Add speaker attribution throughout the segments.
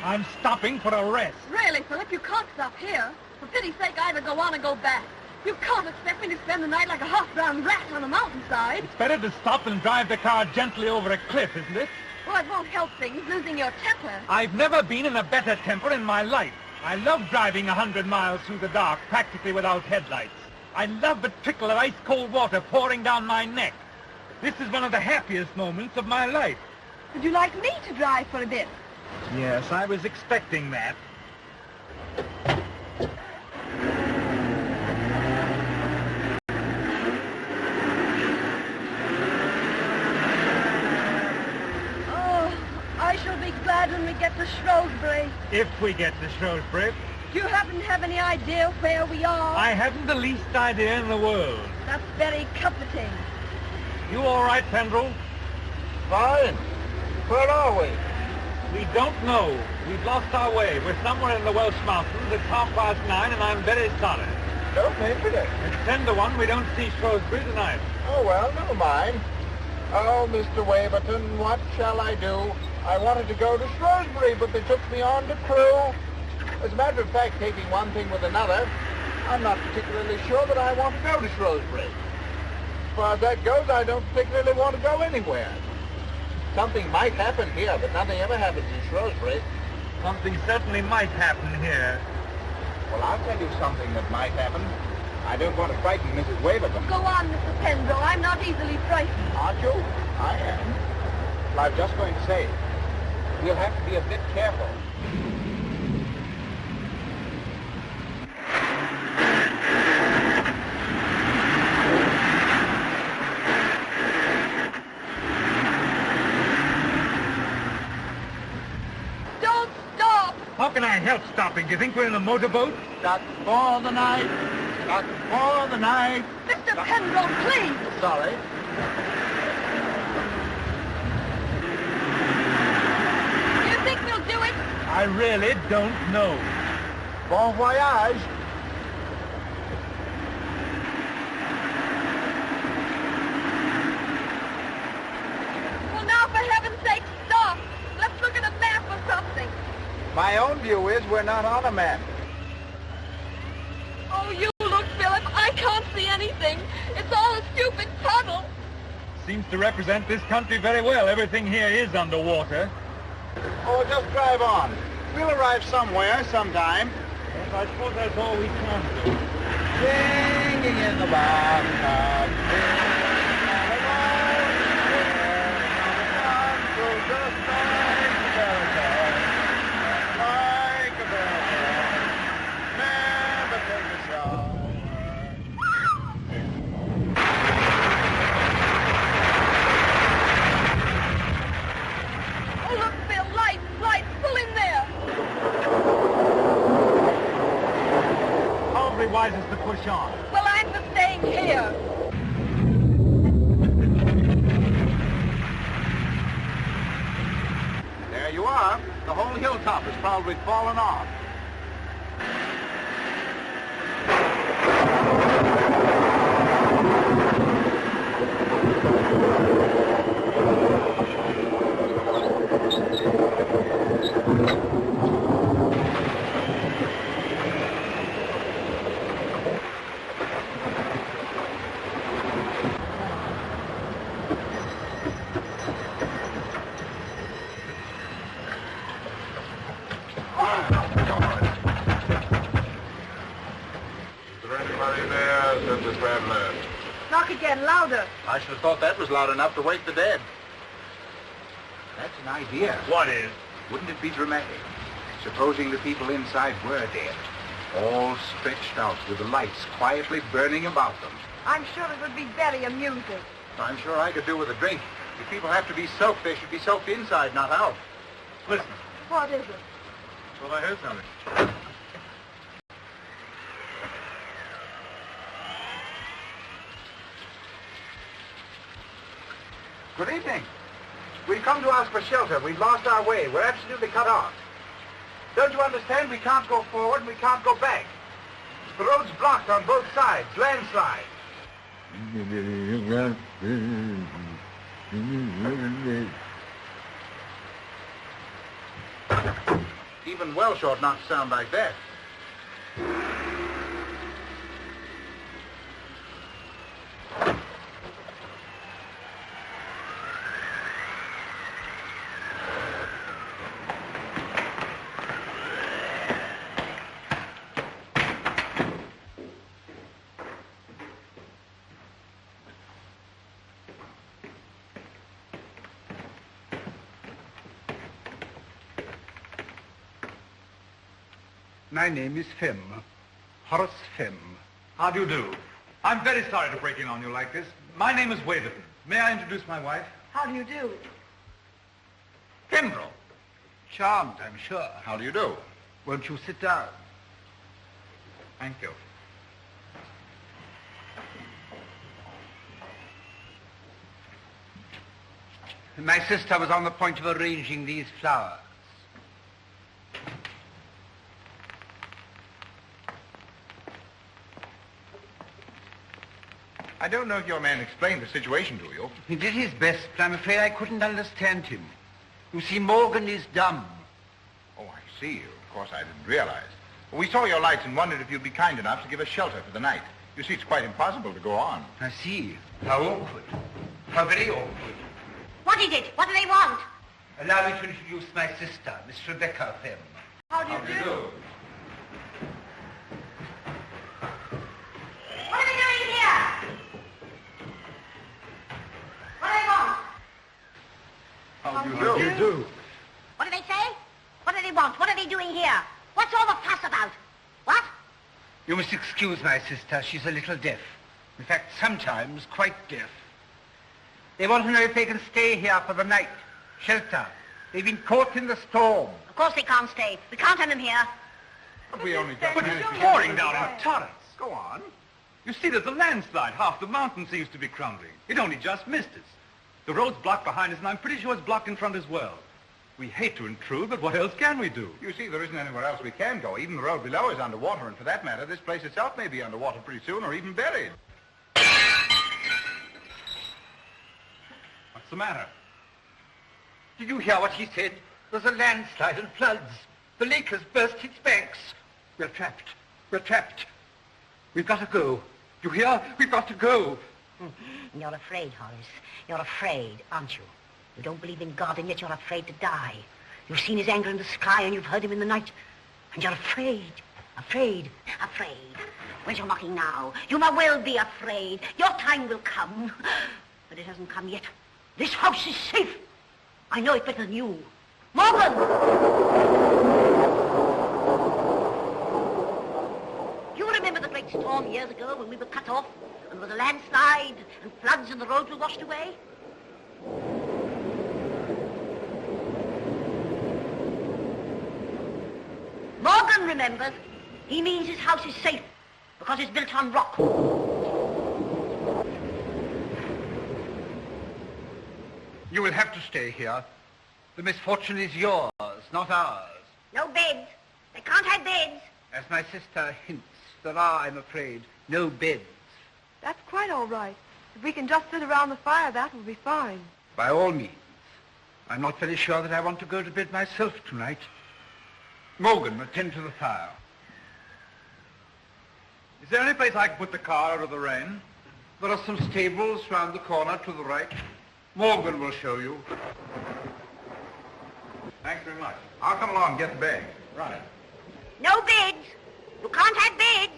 Speaker 1: I'm stopping for a rest.
Speaker 2: Really, Philip, you can't stop here. For pity's sake, either go on or go back. You can't expect me to spend the night like a half-drowned rat on a mountainside.
Speaker 1: It's better to stop and drive the car gently over a cliff, isn't it?
Speaker 2: Well, it won't help things, losing your temper.
Speaker 1: I've never been in a better temper in my life. I love driving 100 miles through the dark, practically without headlights. I love the trickle of ice-cold water pouring down my neck. This is one of the happiest moments of my life.
Speaker 2: Would you like me to drive for a bit?
Speaker 1: Yes, I was expecting that.
Speaker 2: Oh, I shall be glad when we get to Shrewsbury.
Speaker 1: If we get to Shrewsbury.
Speaker 2: Do you happen to have any idea where we are?
Speaker 1: I haven't the least idea in the world.
Speaker 2: That's very comforting.
Speaker 1: You all right, Pendrell?
Speaker 3: Fine. Where are we?
Speaker 1: We don't know. We've lost our way. We're somewhere in the Welsh mountains. It's 9:30, and I'm very sorry.
Speaker 3: Don't mention it.
Speaker 1: It's 10 to 1. We don't see Shrewsbury tonight.
Speaker 3: Oh, well, never mind. Oh, Mr. Waverton, what shall I do? I wanted to go to Shrewsbury, but they took me on to Crewe. As a matter of fact, taking one thing with another, I'm not particularly sure that I want to go to Shrewsbury. As far as that goes, I don't particularly want to go anywhere. Something might happen here, but nothing ever happens in Shrewsbury.
Speaker 1: Something certainly might happen here.
Speaker 3: Well, I'll tell you something that might happen. I don't want to frighten Mrs. Waverton.
Speaker 2: Go on, Mr. Pendrell. I'm not easily frightened.
Speaker 3: Aren't you? I am. Well, I was just going to say, we'll have to be a bit careful.
Speaker 1: How can I help stopping? Do you think we're in a motorboat?
Speaker 3: Stuck for the night. Stuck for the night.
Speaker 2: Mr. Pendrell, please.
Speaker 3: Sorry.
Speaker 2: Do you think we'll do it?
Speaker 1: I really don't know.
Speaker 3: Bon voyage.
Speaker 2: Well, now, for heaven's sake, stop. Let's look at a map or something.
Speaker 3: My own view is we're not on a map.
Speaker 2: Oh, you look, Philip. I can't see anything. It's all a stupid puddle.
Speaker 1: Seems to represent this country very well. Everything here is underwater.
Speaker 3: Oh, just drive on. We'll arrive somewhere, sometime.
Speaker 1: Yes, I suppose that's all we can do.
Speaker 3: Singing in the bathtub.
Speaker 1: Wisest to push on.
Speaker 2: Well, I'm for staying here.
Speaker 3: There you are. The whole hilltop has probably fallen off.
Speaker 2: Louder.
Speaker 3: I should have thought that was loud enough to wake the dead. That's an idea.
Speaker 1: What is?
Speaker 3: Wouldn't it be dramatic? Supposing the people inside were dead, all stretched out with the lights quietly burning about them.
Speaker 2: I'm sure it would be very amusing.
Speaker 3: I'm sure I could do with a drink. If people have to be soaked, they should be soaked inside, not out.
Speaker 1: Listen.
Speaker 2: What is it?
Speaker 1: Well, I heard something.
Speaker 3: Good evening. We've come to ask for shelter. We've lost our way. We're absolutely cut off. Don't you understand? We can't go forward and we can't go back. The road's blocked on both sides. Landslide. Melvyn Welsh ought not to sound like that.
Speaker 4: My name is Femm. Horace Femm.
Speaker 5: How do you do? I'm very sorry to break in on you like this. My name is Waverton. May I introduce my wife?
Speaker 2: How do you do?
Speaker 4: Pembroke. Charmed, I'm sure.
Speaker 3: How do you do?
Speaker 4: Won't you sit down?
Speaker 5: Thank you.
Speaker 4: My sister was on the point of arranging these flowers.
Speaker 3: I don't know if your man explained the situation to you.
Speaker 4: He did his best, but I'm afraid I couldn't understand him. You see, Morgan is dumb.
Speaker 3: Oh, I see. Of course, I didn't realize. We saw your lights and wondered if you'd be kind enough to give us shelter for the night. You see, it's quite impossible to go on.
Speaker 4: I see. How awkward. How very awkward.
Speaker 6: What is it? What do they want?
Speaker 4: Allow me to introduce my sister, Miss Rebecca Femm.
Speaker 2: How do you do?
Speaker 6: What are they doing here? What do they want?
Speaker 3: How do you do?
Speaker 6: What do they say? What do they want? What are they doing here? What's all the fuss about? What?
Speaker 4: You must excuse my sister. She's a little deaf. In fact, sometimes quite deaf. They want to know if they can stay here for the night. Shelter. They've been caught in the storm.
Speaker 6: Of course they can't stay. We can't have them here.
Speaker 3: We only just
Speaker 5: But
Speaker 3: managed
Speaker 5: it's
Speaker 3: to
Speaker 5: pouring down in torrents.
Speaker 3: Go on.
Speaker 5: You see, there's a landslide. Half the mountain seems to be crumbling. It only just missed us. The road's blocked behind us, and I'm pretty sure it's blocked in front as well. We hate to intrude, but what else can we do?
Speaker 3: You see, there isn't anywhere else we can go. Even the road below is underwater, and for that matter, this place itself may be underwater pretty soon, or even buried.
Speaker 5: What's the matter?
Speaker 4: Did you hear what he said? There's a landslide and floods. The lake has burst its banks. We're trapped. We're trapped. We've got to go. You hear? We've got to go.
Speaker 6: And you're afraid, Horace. You're afraid, aren't you? You don't believe in God, and yet you're afraid to die. You've seen his anger in the sky, and you've heard him in the night. And you're afraid. Afraid. Where's your mocking now? You may well be afraid. Your time will come. But it hasn't come yet. This house is safe. I know it better than you. Morgan! You remember the great storm years ago when we were cut off, and there was a landslide and floods and the roads were washed away? Morgan remembers. He means his house is safe because it's built on rock.
Speaker 4: You will have to stay here. The misfortune is yours, not ours.
Speaker 6: No beds. They can't have beds.
Speaker 4: As my sister hints, there are, I'm afraid, no beds.
Speaker 2: That's quite all right. If we can just sit around the fire, that will be fine.
Speaker 4: By all means. I'm not very sure that I want to go to bed myself tonight. Morgan, attend to the fire.
Speaker 5: Is there any place I can put the car out of the rain?
Speaker 4: There are some stables round the corner to the right. Morgan will show you.
Speaker 5: Thanks very much.
Speaker 3: I'll come along and get the bag.
Speaker 5: Right.
Speaker 6: No beds. You can't have beds.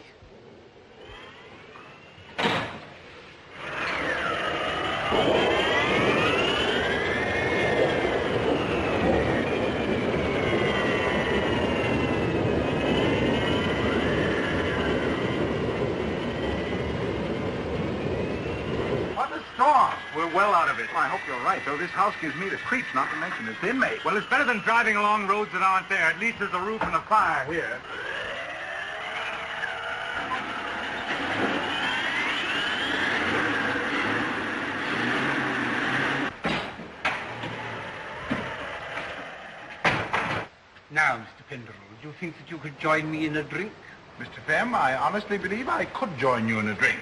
Speaker 3: What a storm.
Speaker 5: We're well out of it.
Speaker 3: Well, I hope you're right, though. This house gives me the creeps, not to mention its inmates.
Speaker 5: Well, it's better than driving along roads that aren't there. At least there's a roof and a fire here.
Speaker 4: Now, Mr. Penderell, do you think that you could join me in a drink?
Speaker 3: Mr. Femm, I honestly believe I could join you in a drink.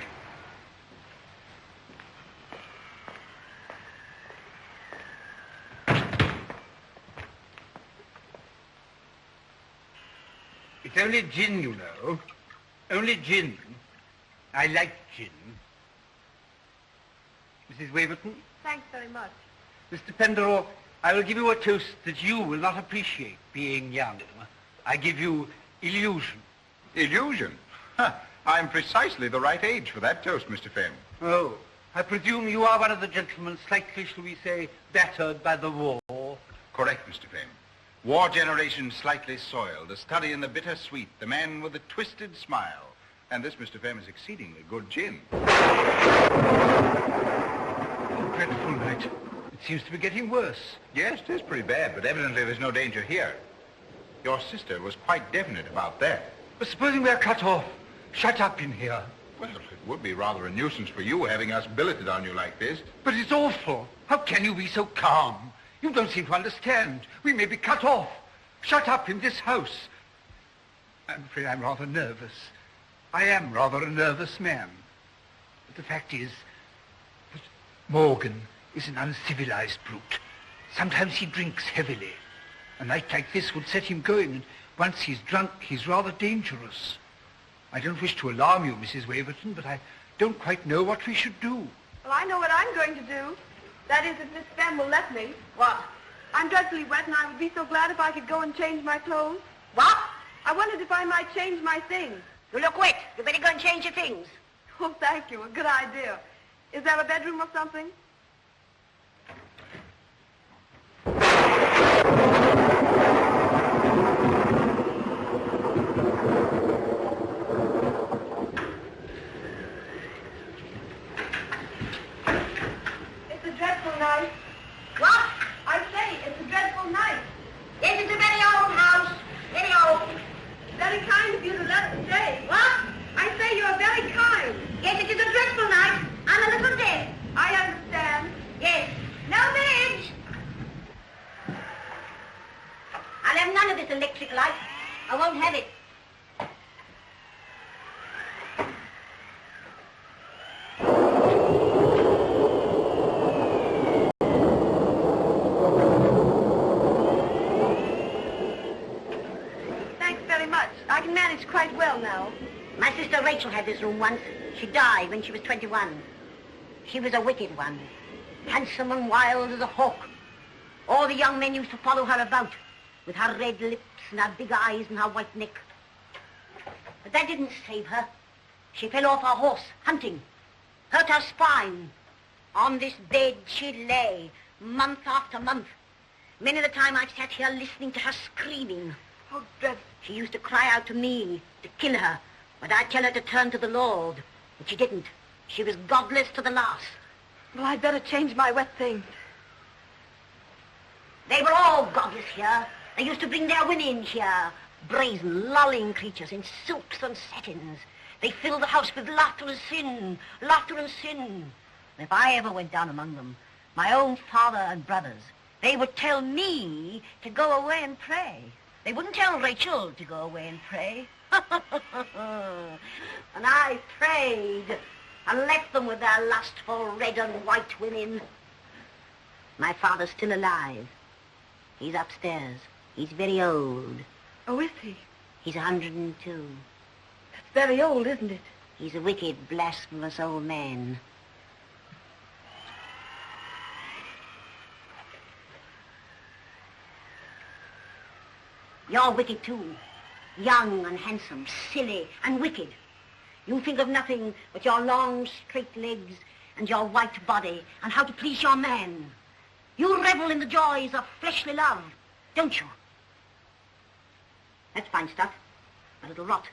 Speaker 4: It's only gin, you know. Only gin. I like gin. Mrs. Waverton?
Speaker 2: Thanks very much.
Speaker 4: Mr. Penderell, I will give you a toast that you will not appreciate, being young. I give you illusion.
Speaker 3: Illusion? Huh. I'm precisely the right age for that toast, Mr. Femm.
Speaker 4: Oh, I presume you are one of the gentlemen slightly, shall we say, battered by the war.
Speaker 3: Correct, Mr. Femm. War generation slightly soiled, a study in the bittersweet, the man with the twisted smile. And this, Mr. Femm, is exceedingly good gin.
Speaker 4: Oh, dreadful night. It seems to be getting worse.
Speaker 3: Yes, it is pretty bad, but evidently there's no danger here. Your sister was quite definite about that.
Speaker 4: But supposing we are cut off, shut up in here.
Speaker 3: Well, it would be rather a nuisance for you having us billeted on you like this.
Speaker 4: But it's awful. How can you be so calm? You don't seem to understand. We may be cut off. Shut up in this house. I'm afraid I'm rather nervous. I am rather a nervous man. But the fact is that Morgan is an uncivilized brute. Sometimes he drinks heavily. A night like this would set him going, and once he's drunk, he's rather dangerous. I don't wish to alarm you, Mrs. Waverton, but I don't quite know what we should do.
Speaker 2: Well, I know what I'm going to do. That is, if Miss Femm will let me.
Speaker 6: What?
Speaker 2: I'm dreadfully wet, and I would be so glad if I could go and change my clothes.
Speaker 6: What?
Speaker 2: I wondered if I might change my things.
Speaker 6: You look wet. You better go and change your things.
Speaker 2: Oh, thank you. A good idea. Is there a bedroom or something? It's a dreadful night.
Speaker 6: What?
Speaker 2: I say, it's a dreadful night.
Speaker 6: Yes, it's a very old house. Very old.
Speaker 2: Very kind of you to let us stay.
Speaker 6: What?
Speaker 2: I say you're very kind.
Speaker 6: Yes, it is a dreadful night. I'm a little deaf.
Speaker 2: I understand.
Speaker 6: Yes. No village. I'll have none of this electric light. I won't have it.
Speaker 2: Thanks very much. I can manage quite well now.
Speaker 6: My sister Rachel had this room once. She died when she was 21. She was a wicked one, handsome and wild as a hawk. All the young men used to follow her about, with her red lips and her big eyes and her white neck. But that didn't save her. She fell off her horse, hunting, hurt her spine. On this bed she lay, month after month. Many the time I've sat here listening to her screaming.
Speaker 2: Oh, dreadful.
Speaker 6: She used to cry out to me to kill her, but I'd tell her to turn to the Lord. But she didn't. She was godless to the last.
Speaker 2: Well, I'd better change my wet things.
Speaker 6: They were all godless here. They used to bring their women here, brazen, lolling creatures in silks and satins. They filled the house with laughter and sin, laughter and sin. And if I ever went down among them, my own father and brothers, they would tell me to go away and pray. They wouldn't tell Rachel to go away and pray. And I prayed and left them with their lustful red and white women. My father's still alive. He's upstairs. He's very old.
Speaker 2: Oh, is he?
Speaker 6: He's 102.
Speaker 2: That's very old, isn't it?
Speaker 6: He's a wicked, blasphemous old man. You're wicked too. Young and handsome, silly and wicked. You think of nothing but your long, straight legs and your white body and how to please your man. You revel in the joys of fleshly love, don't you? That's fine stuff, but it'll rot.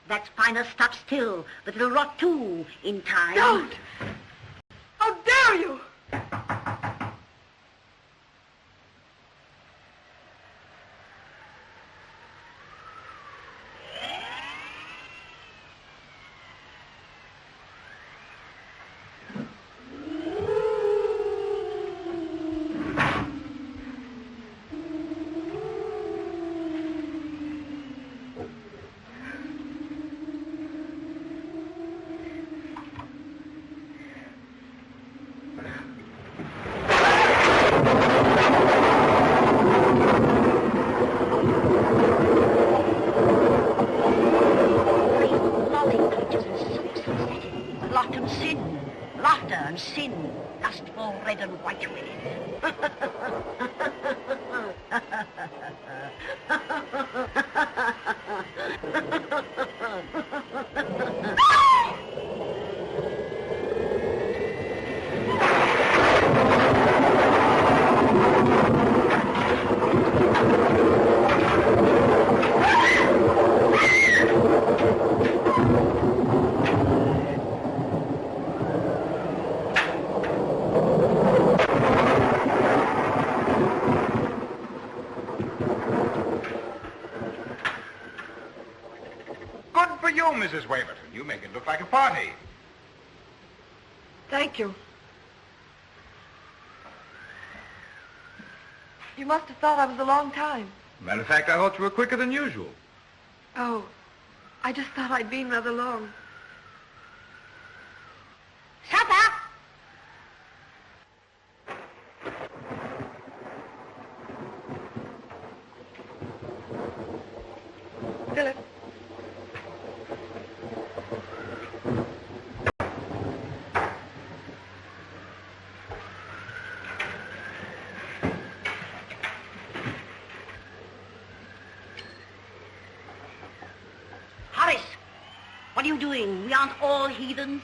Speaker 6: That's finer stuff still, but it'll rot too in time.
Speaker 2: Don't! How dare you!
Speaker 6: laughter and sin, lustful red and white women.
Speaker 3: Mrs. Waverton. You make it look like a party.
Speaker 2: Thank you. You must have thought I was a long time.
Speaker 5: Matter of fact, I thought you were quicker than usual.
Speaker 2: Oh, I just thought I'd been rather long.
Speaker 6: Supper!
Speaker 2: Philip.
Speaker 6: What are you doing? We aren't all heathens.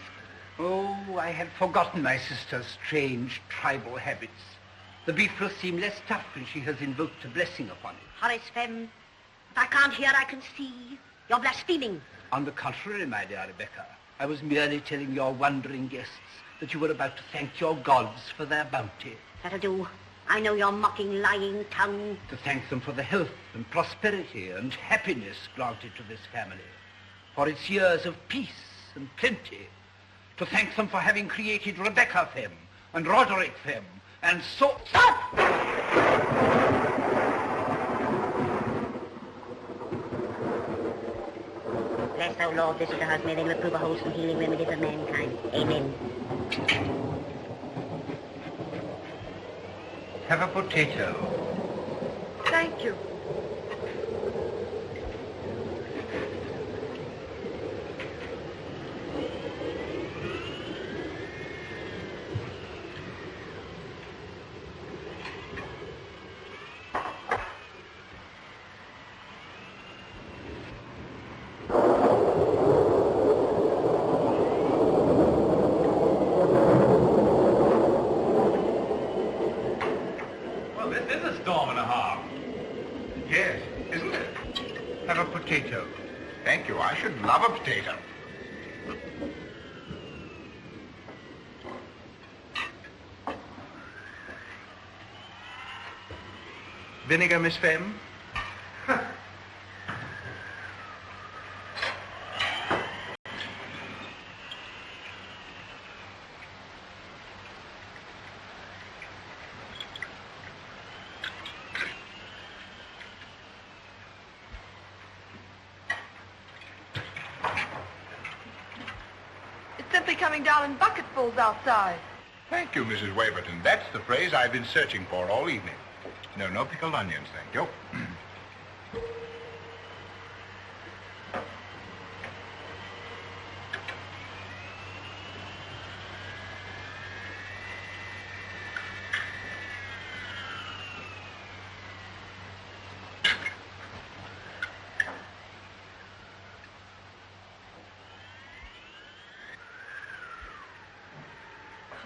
Speaker 4: Oh, I had forgotten my sister's strange tribal habits. The beef will seem less tough when she has invoked a blessing upon it.
Speaker 6: Horace Femm, if I can't hear, I can see. You're blaspheming.
Speaker 4: On the contrary, my dear Rebecca, I was merely telling your wondering guests that you were about to thank your gods for their bounty.
Speaker 6: That'll do. I know your mocking, lying tongue.
Speaker 4: To thank them for the health and prosperity and happiness granted to this family, for its years of peace and plenty. To thank them for having created Rebecca Femm and Roderick Femm and so...
Speaker 6: Stop! Bless thou, Lord, this is the house, may they reprove a wholesome healing remedy for mankind. Amen.
Speaker 4: Have a potato.
Speaker 2: Thank you.
Speaker 3: Thank you. I should love a potato. Vinegar, Miss Femm?
Speaker 2: Coming down in bucketfuls outside.
Speaker 3: Thank you, Mrs. Waverton. That's the phrase I've been searching for all evening. No pickled onions, thank you.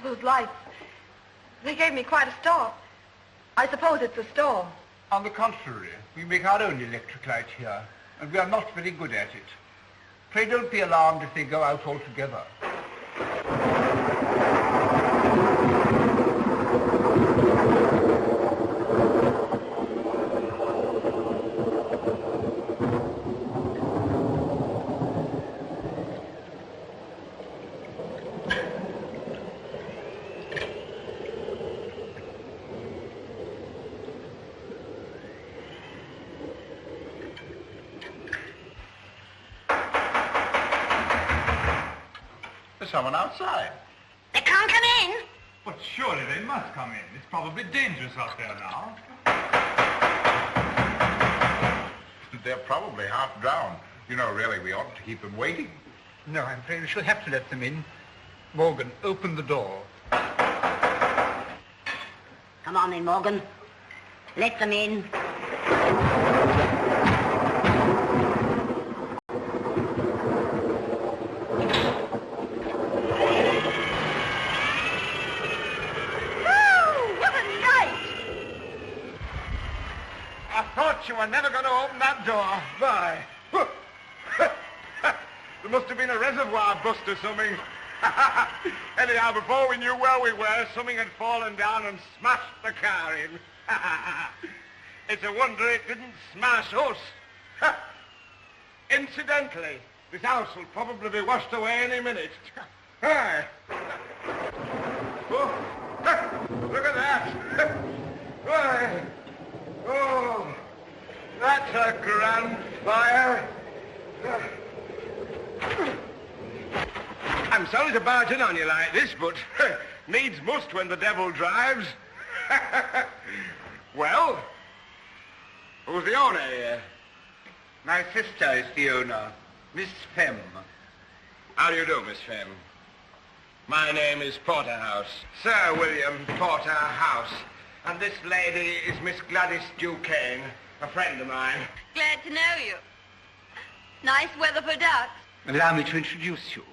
Speaker 2: Those lights, they gave me quite a start. I suppose it's a storm.
Speaker 4: On the contrary, we make our own electric light here, and we are not very good at it. Pray don't be alarmed if they go out altogether.
Speaker 3: Someone outside.
Speaker 6: They can't come in.
Speaker 5: But surely they must come in. It's probably dangerous out there now.
Speaker 3: They're probably half drowned. You know, really, we oughtn't to keep them waiting.
Speaker 4: No, I'm afraid we shall have to let them in. Morgan, open the door.
Speaker 6: Come on in, Morgan. Let them in.
Speaker 3: I thought you were never going to open that door.
Speaker 5: Why? There must have been a reservoir bust or something. Anyhow, before we knew where we were, something had fallen down and smashed the car in. It's a wonder it didn't smash us. Incidentally, this house will probably be washed away any minute. Hi. Oh, look at that. Why? Oh, that's a grand fire. I'm sorry to barge in on you like this, but needs must when the devil drives. Well, who's the owner here? My sister is the owner, Miss Femm. How do you do, Miss Femm? My name is Porterhouse, Sir William Porterhouse. And this lady is Miss Gladys Duquesne, a friend of mine.
Speaker 2: Glad to know you. Nice weather for ducks.
Speaker 4: Allow me to introduce you.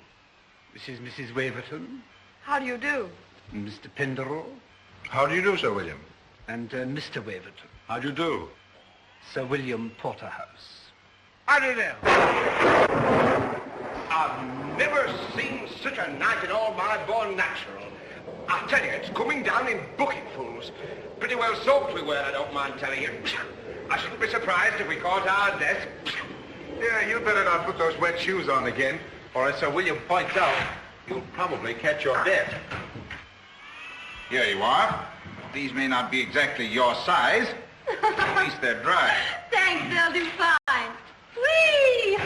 Speaker 4: This is Mrs. Waverton,
Speaker 2: How do you do?
Speaker 4: Mr. Penderell,
Speaker 5: How do you do, Sir William?
Speaker 4: and Mr. Waverton,
Speaker 5: How do you do?
Speaker 4: Sir William Porterhouse.
Speaker 5: How do you do? I've never seen such a night in all my born natural. I tell you, it's coming down in bucketfuls. Pretty well soaked we were, I don't mind telling you. I shouldn't be surprised if we caught our death. Yeah, you'd better not put those wet shoes on again, or as Sir William points out, you'll probably catch your death. Here you are. These may not be exactly your size. At least they're dry.
Speaker 2: Thanks, they'll do fine. Whee!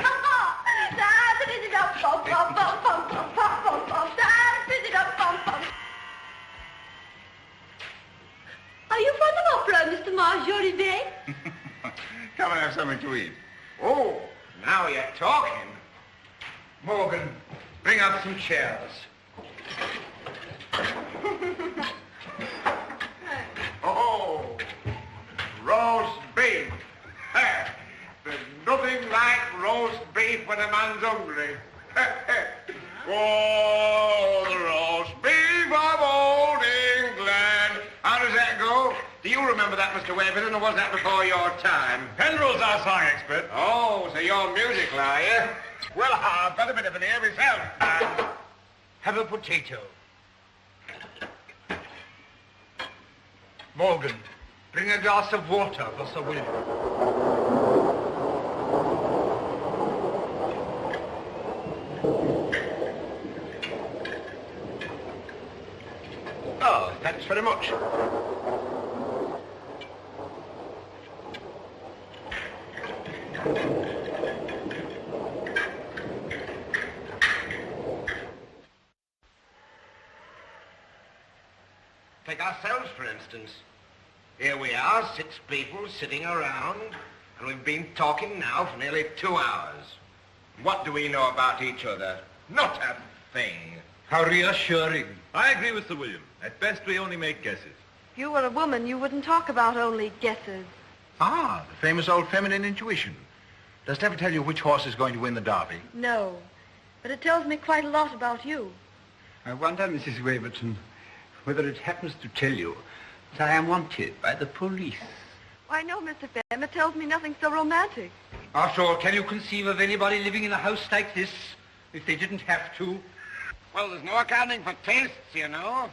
Speaker 2: Are you from the opera, Mr. Marjoribanks?
Speaker 5: Come and have something to eat. Oh, now you're talking. Morgan, bring up some chairs. Oh, roast beef. There's nothing like roast beef when a man's hungry. Oh, the roast beef of old England. How does that go? Do you remember that, Mr. Waverton, or was that before your time?
Speaker 1: Penderell's our song expert.
Speaker 5: Oh, so you're musical, are you? Well, I've got a bit of an ear myself.
Speaker 4: Have a potato. Morgan, bring a glass of water for Sir William.
Speaker 5: Oh, thanks very much. Take ourselves, for instance. Here we are, 6 people sitting around, and we've been talking now for nearly 2 hours. What do we know about each other? Not a thing.
Speaker 4: How reassuring.
Speaker 5: I agree with Sir William. At best, we only make guesses.
Speaker 2: If you were a woman, you wouldn't talk about only guesses.
Speaker 3: Ah, the famous old feminine intuition. Does it ever tell you which horse is going to win the derby?
Speaker 2: No, but it tells me quite a lot about you.
Speaker 4: I wonder, Mrs. Waverton, whether it happens to tell you that I am wanted by the police.
Speaker 2: Why, no, Mr. Femm, it tells me nothing so romantic.
Speaker 4: After all, can you conceive of anybody living in a house like this if they didn't have to?
Speaker 5: Well, there's no accounting for tastes, you know.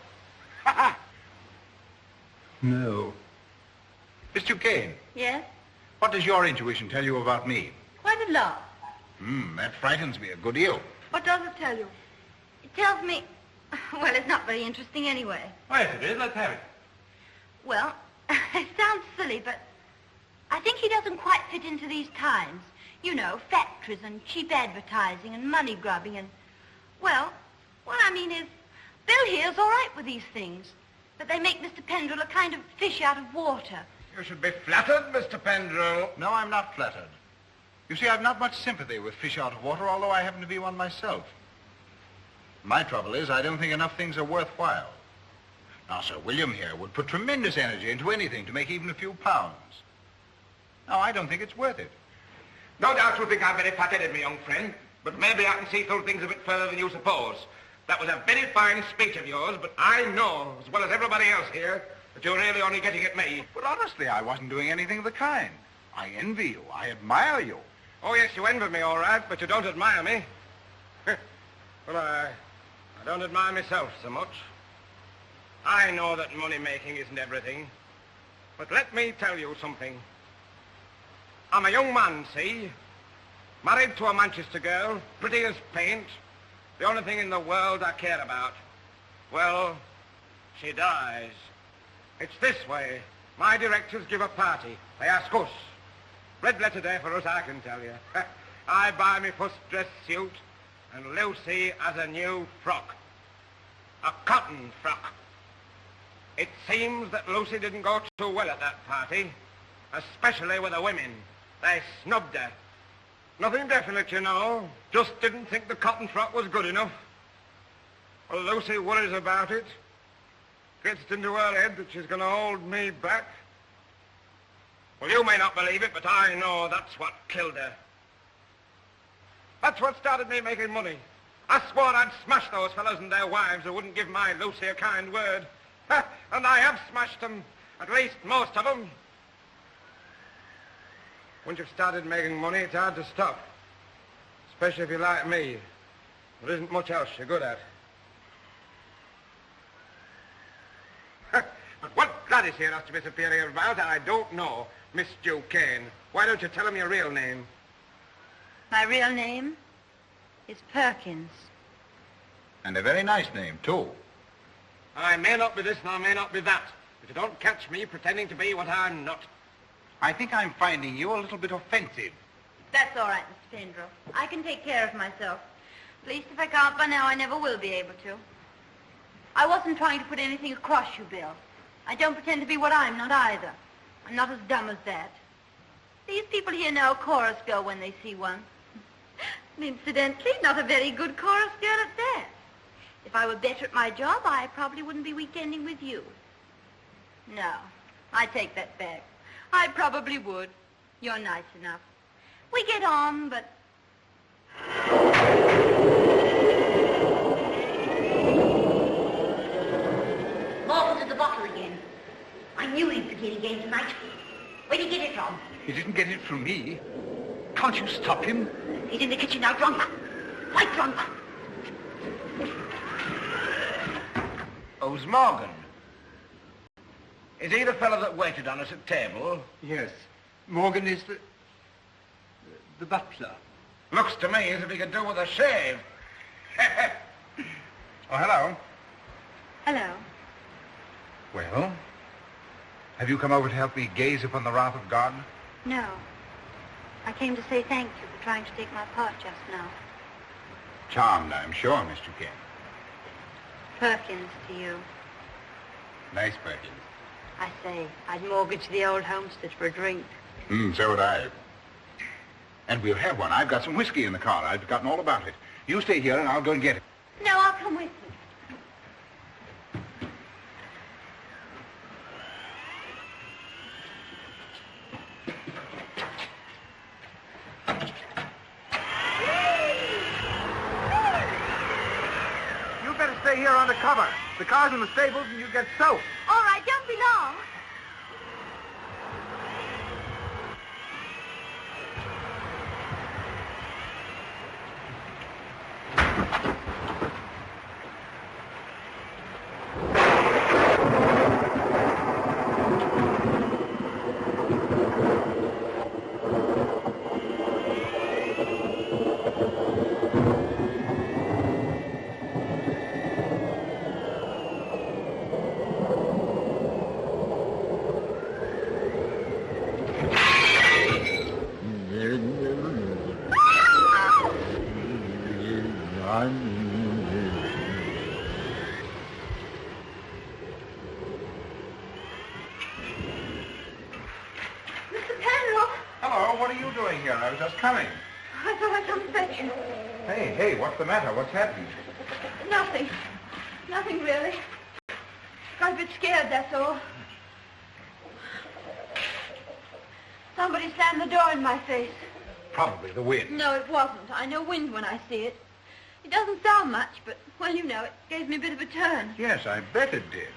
Speaker 4: No.
Speaker 3: Miss Duquesne,
Speaker 2: Yes?
Speaker 3: what does your intuition tell you about me?
Speaker 2: Quite a lot.
Speaker 3: That frightens me a good deal.
Speaker 2: What does it tell you?
Speaker 7: It tells me... Well, it's not very interesting anyway.
Speaker 1: Oh, yes, it is. Let's have it.
Speaker 7: Well, it sounds silly, but I think he doesn't quite fit into these times. You know, factories and cheap advertising and money grubbing and... Well, what I mean is, Bill here's all right with these things, but they make Mr. Pendrell a kind of fish out of water.
Speaker 5: You should be flattered, Mr. Pendrell.
Speaker 3: No, I'm not flattered. You see, I've not much sympathy with fish out of water, although I happen to be one myself. My trouble is I don't think enough things are worthwhile. Now, Sir William here would put tremendous energy into anything to make even a few pounds. Now, I don't think it's worth it.
Speaker 5: No doubt you think I'm very fat-headed, my young friend, but maybe I can see through things a bit further than you suppose. That was a very fine speech of yours, but I know, as well as everybody else here, that you're really only getting at me.
Speaker 3: But honestly, I wasn't doing anything of the kind. I envy you. I admire you.
Speaker 5: Oh, yes, you envy me, all right, but you don't admire me. Well, I don't admire myself so much. I know that money-making isn't everything, but let me tell you something. I'm a young man, see? Married to a Manchester girl, pretty as paint. The only thing in the world I care about. Well, she dies. It's this way. My directors give a party. They ask us. Red letter day for us, I can tell you. I buy me first dress suit, and Lucy has a new frock. A cotton frock. It seems that Lucy didn't go too well at that party, especially with the women. They snubbed her. Nothing definite, you know. Just didn't think the cotton frock was good enough. Well, Lucy worries about it. Gets it into her head that she's going to hold me back. Well, you may not believe it, but I know that's what killed her. That's what started me making money. I swore I'd smash those fellows and their wives who wouldn't give my Lucy a kind word. And I have smashed them, at least most of them. Once you've started making money, it's hard to stop. Especially if you're like me. There isn't much else you're good at. But what Gladys here has to be superior about, I don't know. Miss Duquesne, why don't you tell him your real name?
Speaker 7: My real name is Perkins.
Speaker 3: And a very nice name, too.
Speaker 5: I may not be this and I may not be that, but you don't catch me pretending to be what I'm not.
Speaker 3: I think I'm finding you a little bit offensive.
Speaker 7: That's all right, Mr. Pendrell. I can take care of myself. At least if I can't by now, I never will be able to. I wasn't trying to put anything across you, Bill. I don't pretend to be what I'm not either. I'm not as dumb as that. These people here know a chorus girl when they see one. And incidentally, not a very good chorus girl at that. If I were better at my job, I probably wouldn't be weekending with you. No, I take that back. I probably would. You're nice enough. We get on, but...
Speaker 6: Morgan's at the bottle again. I knew he'd begin again tonight. Where'd he get it from?
Speaker 3: He didn't get it from me. Can't you stop him?
Speaker 6: He's in the kitchen now, drunk. Quite drunk.
Speaker 5: Who's Morgan? Is he the fellow that waited on us at table?
Speaker 4: Yes. Morgan is the butler.
Speaker 5: Looks to me as if he could do with a shave.
Speaker 3: Oh, hello.
Speaker 7: Hello.
Speaker 3: Well, have you come over to help me gaze upon the wrath of God?
Speaker 7: No. I came to say thank you for trying to take my part just now.
Speaker 3: Charmed, I'm sure, Miss Duquesne.
Speaker 7: Perkins to you.
Speaker 3: Nice Perkins.
Speaker 7: I say, I'd mortgage the old homestead for a drink.
Speaker 3: So would I. And we'll have one. I've got some whiskey in the car. I've forgotten all about it. You stay here and I'll go and get it.
Speaker 7: No, I'll come with you.
Speaker 5: You better stay here undercover. The car's in the stables and you get soaked.
Speaker 7: All right, don't be long.
Speaker 3: Coming.
Speaker 7: I thought I'd come to fetch you.
Speaker 3: Hey, what's the matter? What's happened?
Speaker 7: Nothing. Nothing, really. Got a bit scared, that's all. Somebody slammed the door in my face.
Speaker 4: Probably the wind.
Speaker 7: No, it wasn't. I know wind when I see it. It doesn't sound much, but, well, you know, it gave me a bit of a turn.
Speaker 4: Yes, I bet it did.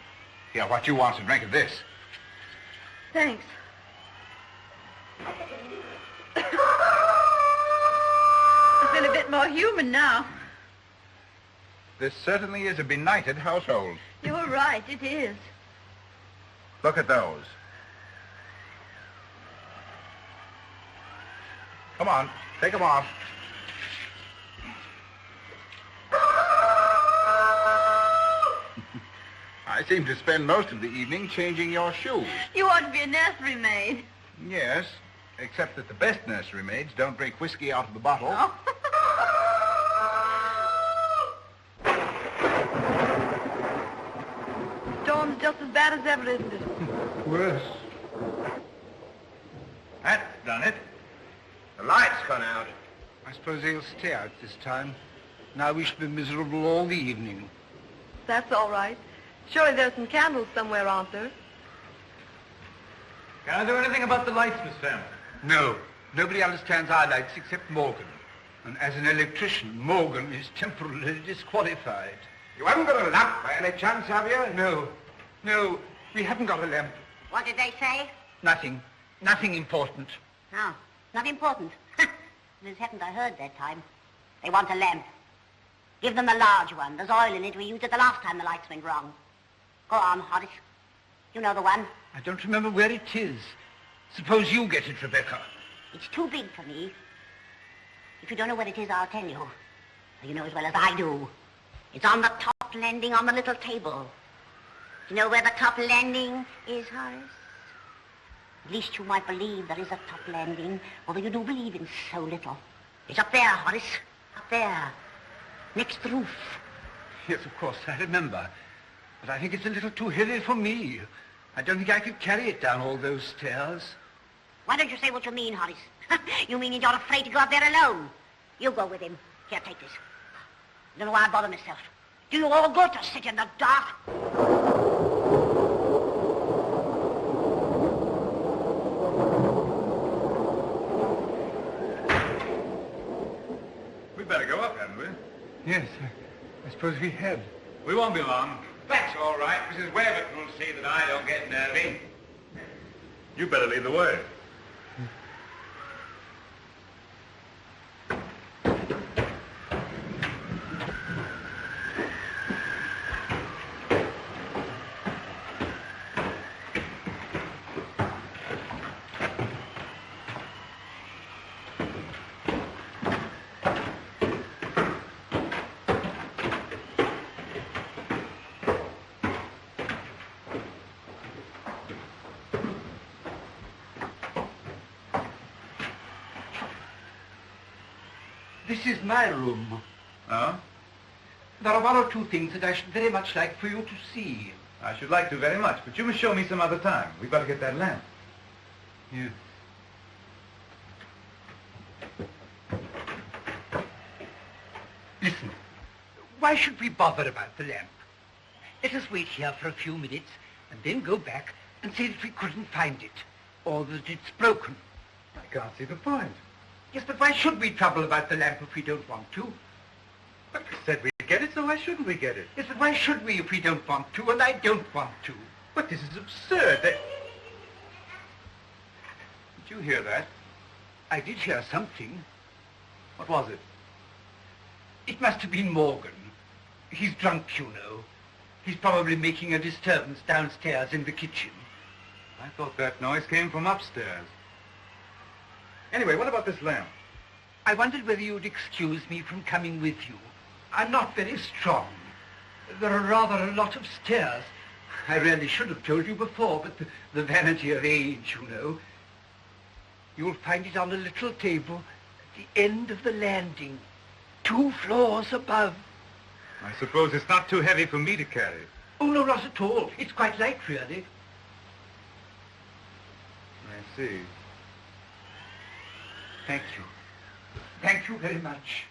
Speaker 4: Here, what you want to drink of this?
Speaker 7: Thanks. I feel a bit more human now.
Speaker 4: This certainly is a benighted household.
Speaker 7: You're right, it is.
Speaker 4: Look at those. Come on, take them off. I seem to spend most of the evening changing your shoes.
Speaker 7: You ought to be a nursery maid.
Speaker 4: Yes, except that the best nursery maids don't drink whiskey out of the bottle.
Speaker 7: Oh. Storm's just as bad as ever, isn't it?
Speaker 4: Worse.
Speaker 5: That's done it. The light's gone out.
Speaker 4: I suppose they'll stay out this time. Now we shall be miserable all the evening.
Speaker 2: That's all right. Surely there's some candles somewhere, aren't there?
Speaker 1: Can I do anything about the lights, Miss Femm?
Speaker 4: No. Nobody understands our lights except Morgan. And as an electrician, Morgan is temporarily disqualified.
Speaker 5: You haven't got a lamp by any chance, have you?
Speaker 4: No. No, we haven't got a lamp.
Speaker 6: What did they say?
Speaker 4: Nothing. Nothing important.
Speaker 6: No, not important. As haven't I heard that time? They want a lamp. Give them the large one. There's oil in it. We used it the last time the lights went wrong. Go on, Horace. You know the one.
Speaker 4: I don't remember where it is. Suppose you get it, Rebecca.
Speaker 6: It's too big for me. If you don't know what it is, I'll tell you. You know as well as I do. It's on the top landing on the little table. Do you know where the top landing is, Horace? At least you might believe there is a top landing, although you do believe in so little. It's up there, Horace. Up there. Next the roof.
Speaker 4: Yes, of course, I remember. But I think it's a little too heavy for me. I don't think I could carry it down all those stairs.
Speaker 6: Why don't you say what you mean, Horace? You mean you're afraid to go up there alone? You go with him. Here, take this. I don't know why I bother myself. Do you all go to sit in the dark?
Speaker 1: We'd better go up, hadn't we?
Speaker 4: Yes, I suppose we had.
Speaker 1: We won't be long.
Speaker 5: That's all right. Mrs. Waverton will see that I don't get nervy.
Speaker 1: You better lead the way.
Speaker 4: This is my room.
Speaker 1: Oh?
Speaker 4: There are one or two things that I should very much like for you to see.
Speaker 1: I should like to very much, but you must show me some other time. We've got to get that lamp.
Speaker 4: Yes. Listen, why should we bother about the lamp? Let us wait here for a few minutes and then go back and say that we couldn't find it, or that it's broken.
Speaker 1: I can't see the point.
Speaker 4: Yes, but why should we trouble about the lamp if we don't want to?
Speaker 1: But we said we'd get it, so why shouldn't we get it?
Speaker 4: Yes, but why should we if we don't want to, and I don't want to?
Speaker 1: But this is absurd. Did you hear that?
Speaker 4: I did hear something.
Speaker 1: What was it?
Speaker 4: It must have been Morgan. He's drunk, you know. He's probably making a disturbance downstairs in the kitchen.
Speaker 1: I thought that noise came from upstairs. Anyway, what about this lamp?
Speaker 4: I wondered whether you'd excuse me from coming with you. I'm not very strong. There are rather a lot of stairs. I really should have told you before, but the vanity of age, you know. You'll find it on a little table at the end of the landing, 2 floors above.
Speaker 1: I suppose it's not too heavy for me to carry.
Speaker 4: Oh, no, not at all. It's quite light, really.
Speaker 1: I see.
Speaker 4: Thank you. Thank you very much.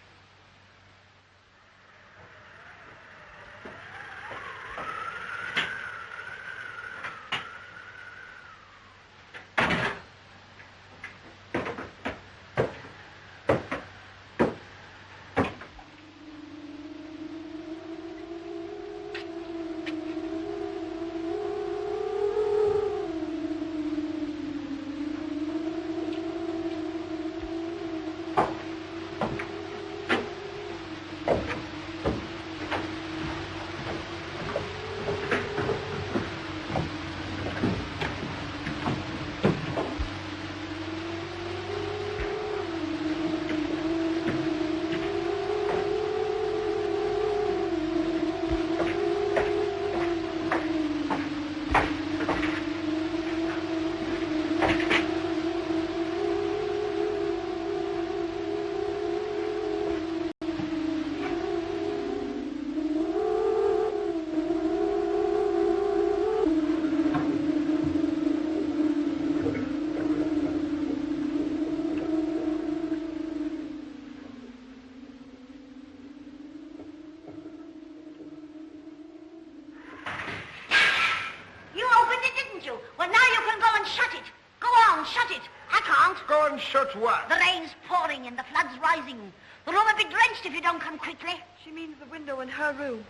Speaker 3: Shut what?
Speaker 6: The rain's pouring and the flood's rising. The room will be drenched if you don't come quickly.
Speaker 2: She means the window in her room.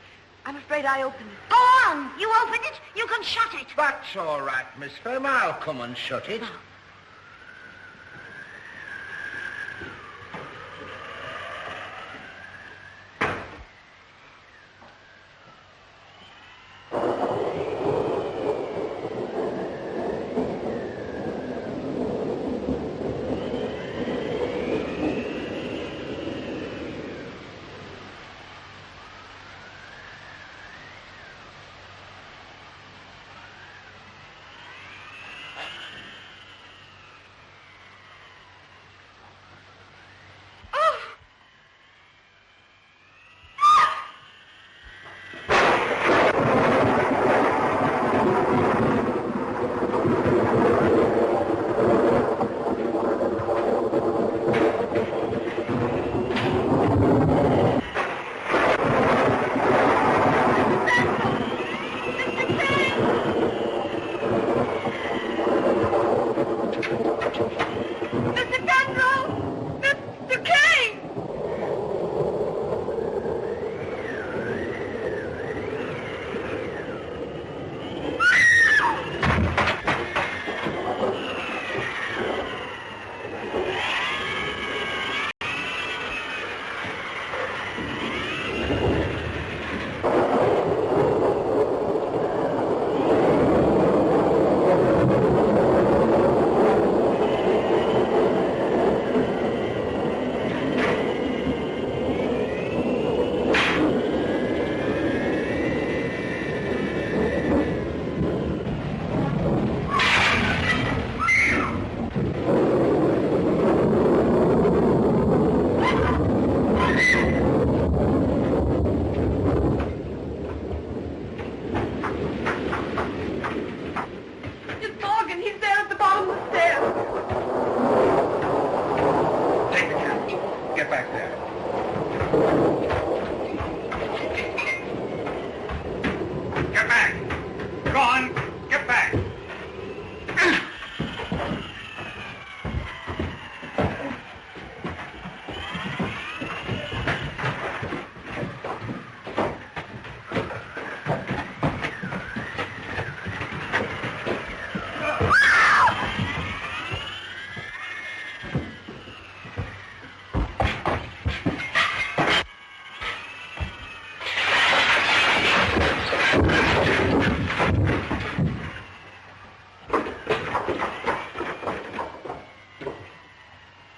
Speaker 2: I'm afraid I opened it.
Speaker 6: Go on. You opened it. You can shut it.
Speaker 3: That's all right, Miss Femm. I'll come and shut it.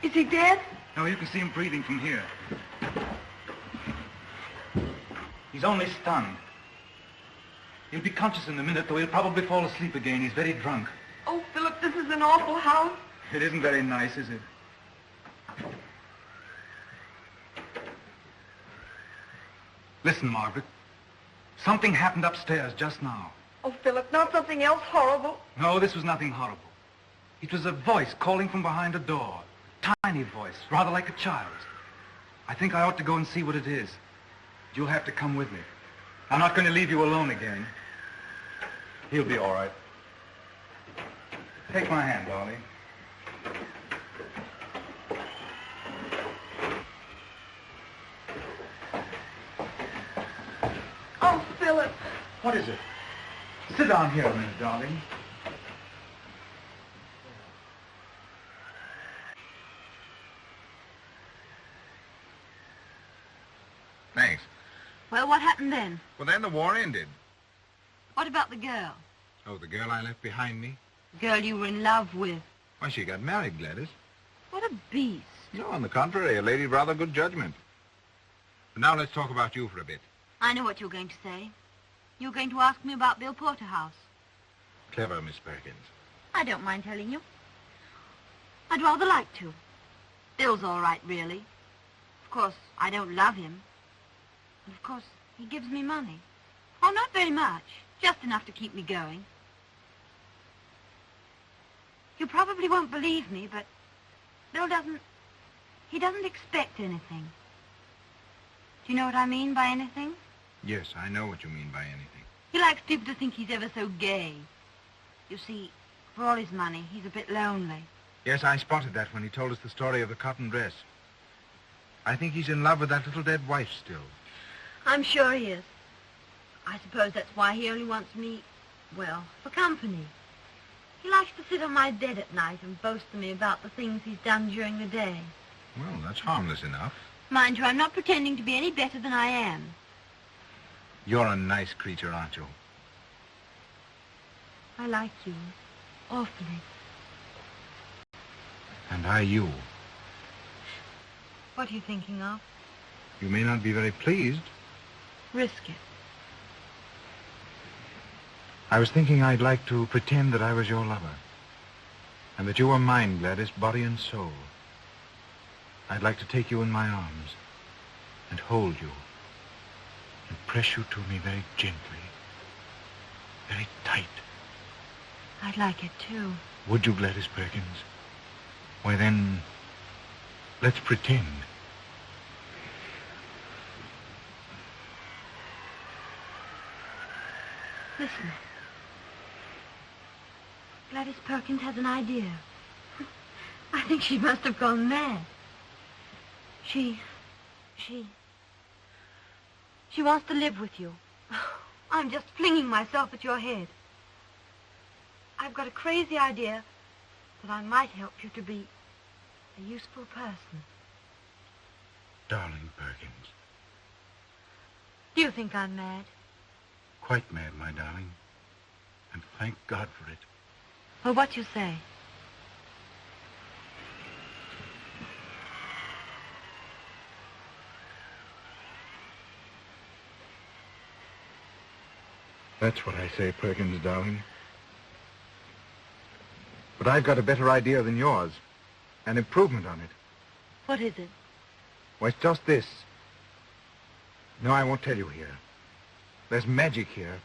Speaker 2: Is he dead?
Speaker 1: No, you can see him breathing from here. He's only stunned. He'll be conscious in a minute, though he'll probably fall asleep again. He's very drunk.
Speaker 2: Oh, Philip, this is an awful house.
Speaker 1: It isn't very nice, is it? Listen, Margaret. Something happened upstairs just now.
Speaker 2: Oh, Philip, not something else horrible.
Speaker 1: No, this was nothing horrible. It was a voice calling from behind a door. Tiny voice, rather like a child's. I think I ought to go and see what it is. You'll have to come with me. I'm not going to leave you alone again. He'll be all right. Take my hand, darling.
Speaker 2: Oh, Philip.
Speaker 1: What is it? Sit down here a minute, darling.
Speaker 3: Thanks.
Speaker 7: Well, what happened then?
Speaker 3: Well, then the war ended.
Speaker 7: What about the girl?
Speaker 3: Oh, the girl I left behind me?
Speaker 7: The girl you were in love with?
Speaker 3: Why, she got married, Gladys.
Speaker 7: What a beast.
Speaker 3: No, on the contrary, a lady of rather good judgment. But now let's talk about you for a bit.
Speaker 7: I know what you're going to say. You're going to ask me about Bill Porterhouse.
Speaker 3: Clever, Miss Perkins.
Speaker 7: I don't mind telling you. I'd rather like to. Bill's all right, really. Of course, I don't love him. And of course, he gives me money. Oh, not very much. Just enough to keep me going. You probably won't believe me, but Bill he doesn't expect anything. Do you know what I mean by anything?
Speaker 3: Yes, I know what you mean by anything.
Speaker 7: He likes people to think he's ever so gay. You see, for all his money, he's a bit lonely.
Speaker 3: Yes, I spotted that when he told us the story of the cotton dress. I think he's in love with that little dead wife still.
Speaker 7: I'm sure he is. I suppose that's why he only wants me, well, for company. He likes to sit on my bed at night and boast to me about the things he's done during the day.
Speaker 3: Well, that's harmless enough.
Speaker 7: Mind you, I'm not pretending to be any better than I am.
Speaker 3: You're a nice creature, aren't you?
Speaker 7: I like you. Awfully.
Speaker 3: And I you.
Speaker 7: What are you thinking of?
Speaker 3: You may not be very pleased.
Speaker 7: Risk it.
Speaker 3: I was thinking I'd like to pretend that I was your lover. And that you were mine, Gladys, body and soul. I'd like to take you in my arms and hold you and press you to me very gently, very tight.
Speaker 7: I'd like it, too.
Speaker 3: Would you, Gladys Perkins? Why, then, let's pretend.
Speaker 7: Listen. Gladys Perkins has an idea. I think she must have gone mad. She wants to live with you. I'm just flinging myself at your head. I've got a crazy idea that I might help you to be a useful person.
Speaker 3: Darling Perkins.
Speaker 7: Do you think I'm mad?
Speaker 3: Quite mad, my darling. And thank God for it.
Speaker 7: Well, what you say?
Speaker 3: That's what I say, Perkins, darling. But I've got a better idea than yours. An improvement on it.
Speaker 7: What is it?
Speaker 3: Well, it's just this. No, I won't tell you here. There's magic here.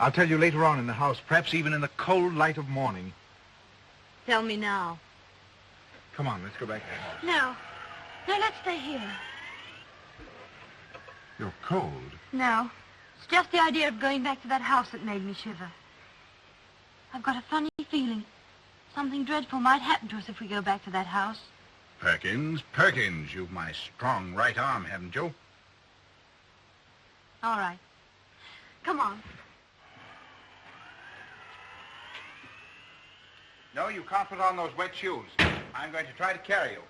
Speaker 3: I'll tell you later on in the house, perhaps even in the cold light of morning.
Speaker 7: Tell me now.
Speaker 3: Come on, let's go back to the house.
Speaker 7: No. No, let's stay here.
Speaker 3: You're cold.
Speaker 7: No. It's just the idea of going back to that house that made me shiver. I've got a funny feeling something dreadful might happen to us if we go back to that house.
Speaker 3: Perkins, you've my strong right arm, haven't you?
Speaker 7: All right. Come on.
Speaker 3: No, you can't put on those wet shoes. I'm going to try to carry you.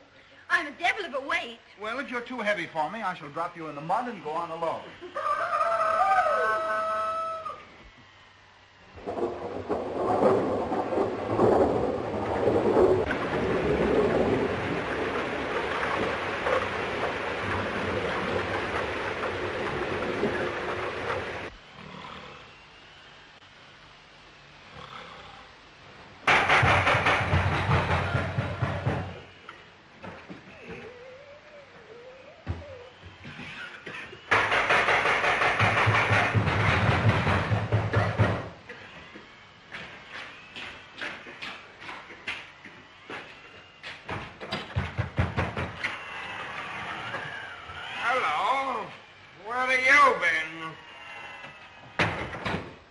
Speaker 7: I'm a devil of a weight.
Speaker 3: Well, if you're too heavy for me, I shall drop you in the mud and go on alone.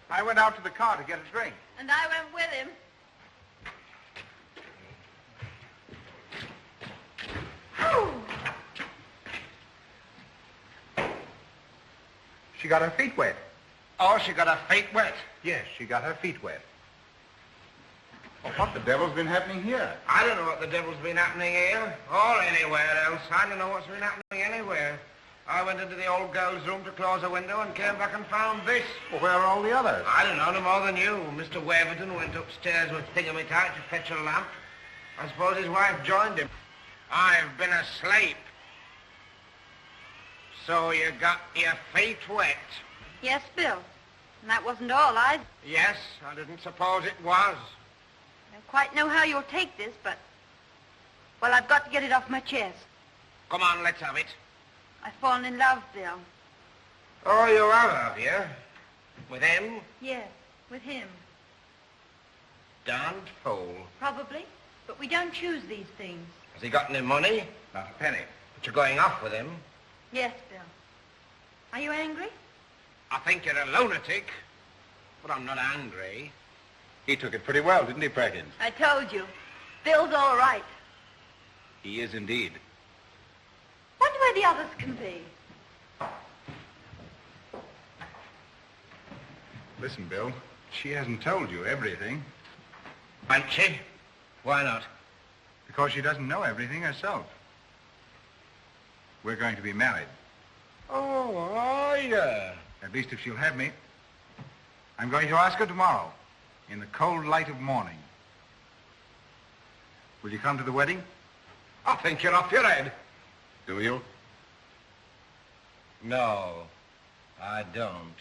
Speaker 3: I went out to the car to get a drink.
Speaker 2: And I went with him.
Speaker 3: She got her feet wet.
Speaker 5: Oh, she got her feet wet.
Speaker 3: Yes, she got her feet wet. Well, what the devil's been happening here?
Speaker 5: I don't know what the devil's been happening here or anywhere else. I don't know what's been happening anywhere. I went into the old girl's room to close a window and came back and found this.
Speaker 3: Well, where are all the others?
Speaker 5: I don't know, no more than you. Mr. Waverton went upstairs with Thingamytight to fetch a lamp. I suppose his wife joined him. I've been asleep. So you got your feet wet?
Speaker 7: Yes, Bill. And that wasn't all either.
Speaker 5: Yes, I didn't suppose it was.
Speaker 7: I don't quite know how you'll take this, but... Well, I've got to get it off my chest.
Speaker 5: Come on, let's have it.
Speaker 7: I've fallen in love, Bill.
Speaker 5: Oh, you have you? With him?
Speaker 7: Yes, with him.
Speaker 5: Darned fool.
Speaker 7: Probably. But we don't choose these things.
Speaker 5: Has he got any money? Not a penny. But you're going off with him?
Speaker 7: Yes, Bill. Are you angry?
Speaker 5: I think you're a lunatic, but I'm not angry.
Speaker 8: He took it pretty well, didn't he, Perkins?
Speaker 7: I told you. Bill's all right.
Speaker 8: He is indeed.
Speaker 7: Wonder where the others can be.
Speaker 8: Listen, Bill, she hasn't told you everything.
Speaker 5: Won't she? Why not?
Speaker 8: Because she doesn't know everything herself. We're going to be married.
Speaker 5: Oh, are you?
Speaker 8: At least if she'll have me. I'm going to ask her tomorrow, in the cold light of morning. Will you come to the wedding?
Speaker 5: I think you're off your head.
Speaker 8: Do you?
Speaker 5: No, I don't.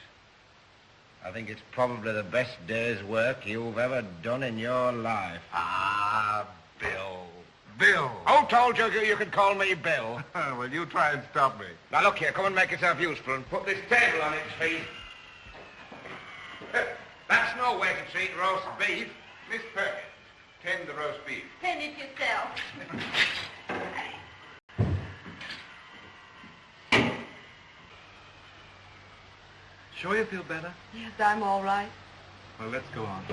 Speaker 5: I think it's probably the best day's work you've ever done in your life.
Speaker 8: Ah, Bill. Bill!
Speaker 5: Who told you you could call me Bill?
Speaker 8: Well, you try and stop me.
Speaker 5: Now, look here, come and make yourself useful and put this table on its feet. That's no way to treat roast beef.
Speaker 8: Miss Perkins, tend the roast beef.
Speaker 7: Tend it yourself.
Speaker 8: Sure you feel better?
Speaker 2: Yes, I'm all right.
Speaker 8: Well, let's go on.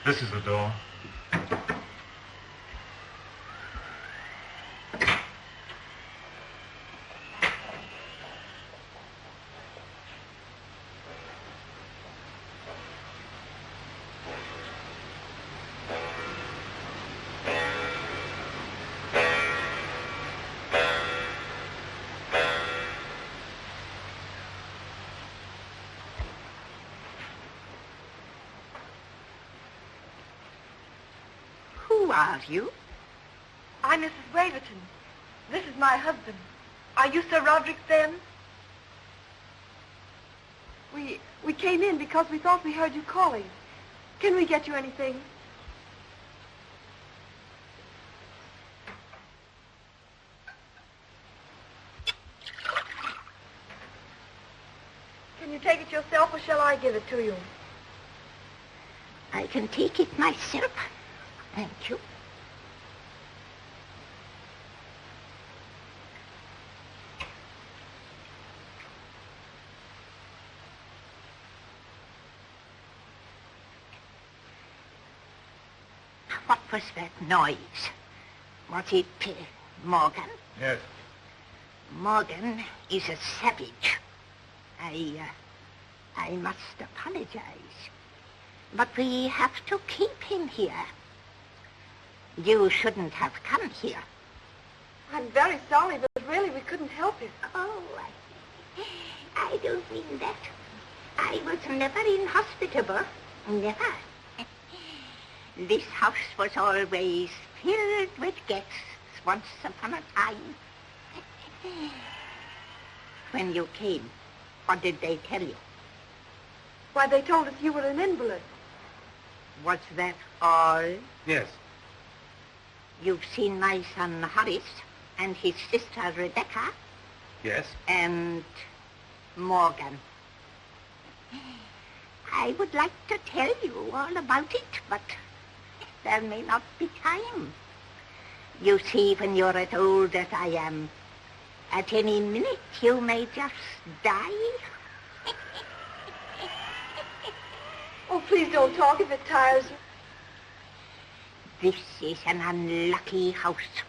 Speaker 8: This is the door.
Speaker 6: Who are you?
Speaker 2: I'm Mrs. Waverton. This is my husband. Are you Sir Roderick Femm? We came in because we thought we heard you calling. Can we get you anything? Can you take it yourself, or shall I give it to you?
Speaker 6: I can take it myself. Thank you. What was that noise? Was it Morgan?
Speaker 8: Yes.
Speaker 6: Morgan is a savage. I must apologize. But we have to keep him here. You shouldn't have come here.
Speaker 2: I'm very sorry, but really we couldn't help it.
Speaker 6: Oh, I don't mean that. I was never inhospitable. Never. This house was always filled with guests once upon a time. When you came, what did they tell you?
Speaker 2: Why, they told us you were an invalid.
Speaker 6: Was that all?
Speaker 8: Yes.
Speaker 6: You've seen my son Horace and his sister Rebecca?
Speaker 8: Yes.
Speaker 6: And Morgan. I would like to tell you all about it, but there may not be time. You see, when you're as old as I am, at any minute you may just die.
Speaker 2: Oh, please don't talk if it tires you.
Speaker 6: This is an unlucky house.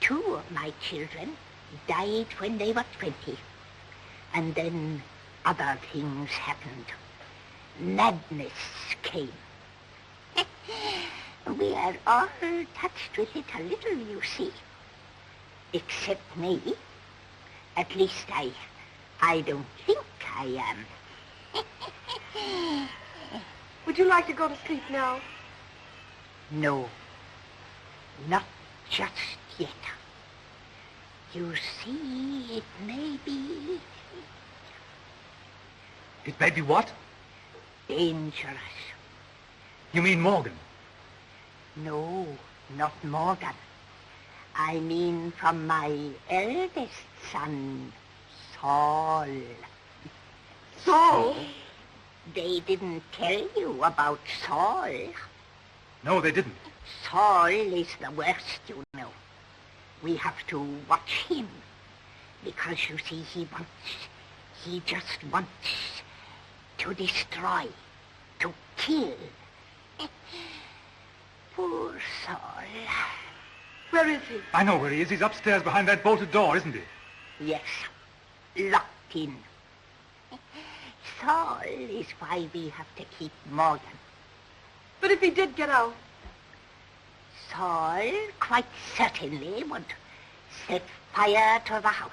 Speaker 6: 2 of my children died when they were 20. And then other things happened. Madness came. We are all touched with it a little, you see. Except me. At least I don't think I am.
Speaker 2: Would you like to go to sleep now?
Speaker 6: No, not just yet. You see, it may be...
Speaker 1: It may be what?
Speaker 6: dangerous.
Speaker 1: You mean Morgan?
Speaker 6: No, not Morgan. I mean from my eldest son, Saul.
Speaker 2: Saul?
Speaker 6: They didn't tell you about Saul.
Speaker 1: No, they didn't.
Speaker 6: Saul is the worst, you know. We have to watch him. Because, you see, he just wants to destroy, to kill. Poor Saul.
Speaker 2: Where is he?
Speaker 1: I know where he is. He's upstairs behind that bolted door, isn't he?
Speaker 6: Yes, locked in. Saul is why we have to keep Morgan.
Speaker 2: But if he did get out?
Speaker 6: Saul quite certainly would set fire to the house.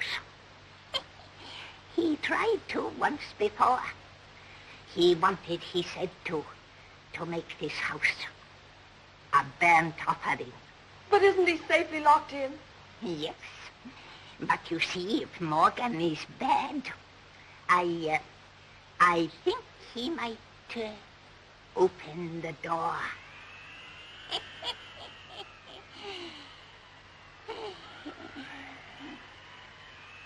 Speaker 6: He tried to once before. He wanted, he said, to make this house a burnt offering.
Speaker 2: But isn't he safely locked in?
Speaker 6: Yes. But you see, if Morgan is bad, I think he might open the door.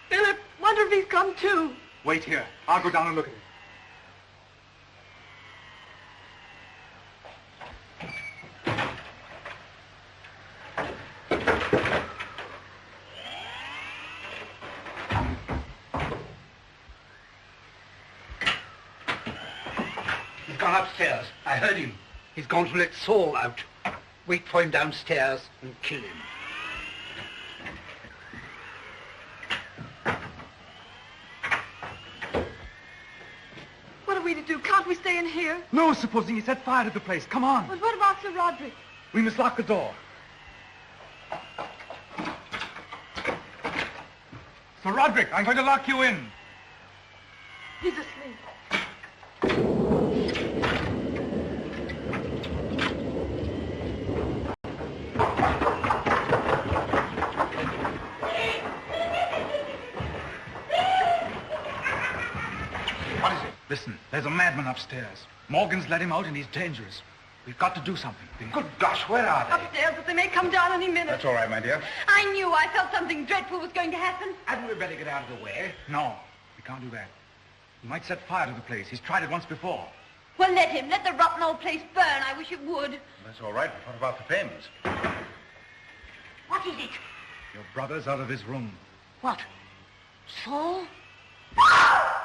Speaker 2: Philip, wonder if he's come too.
Speaker 1: Wait here. I'll go down and look at him.
Speaker 4: He's gone upstairs. I heard him. He's gone to let Saul out. Wait for him downstairs and kill him.
Speaker 2: What are we to do? Can't we stay in here?
Speaker 1: No, supposing he set fire to the place. Come on.
Speaker 2: But what about Sir Roderick?
Speaker 1: We must lock the door. Sir Roderick, I'm going to lock you in.
Speaker 2: He's asleep.
Speaker 1: What is it? Listen, there's a madman upstairs. Morgan's let him out and he's dangerous. We've got to do something.
Speaker 5: Good gosh, where are they?
Speaker 2: Upstairs, but they may come down any minute.
Speaker 8: That's all right, my dear.
Speaker 7: I knew. I felt something dreadful was going to happen.
Speaker 5: Hadn't we better get out of the way?
Speaker 1: No, we can't do that. He might set fire to the place. He's tried it once before.
Speaker 7: Well, let him. Let the rotten old place burn. I wish it would.
Speaker 8: That's all right, but what about the payments?
Speaker 6: What is it?
Speaker 1: Your brother's out of his room.
Speaker 6: What? Saul?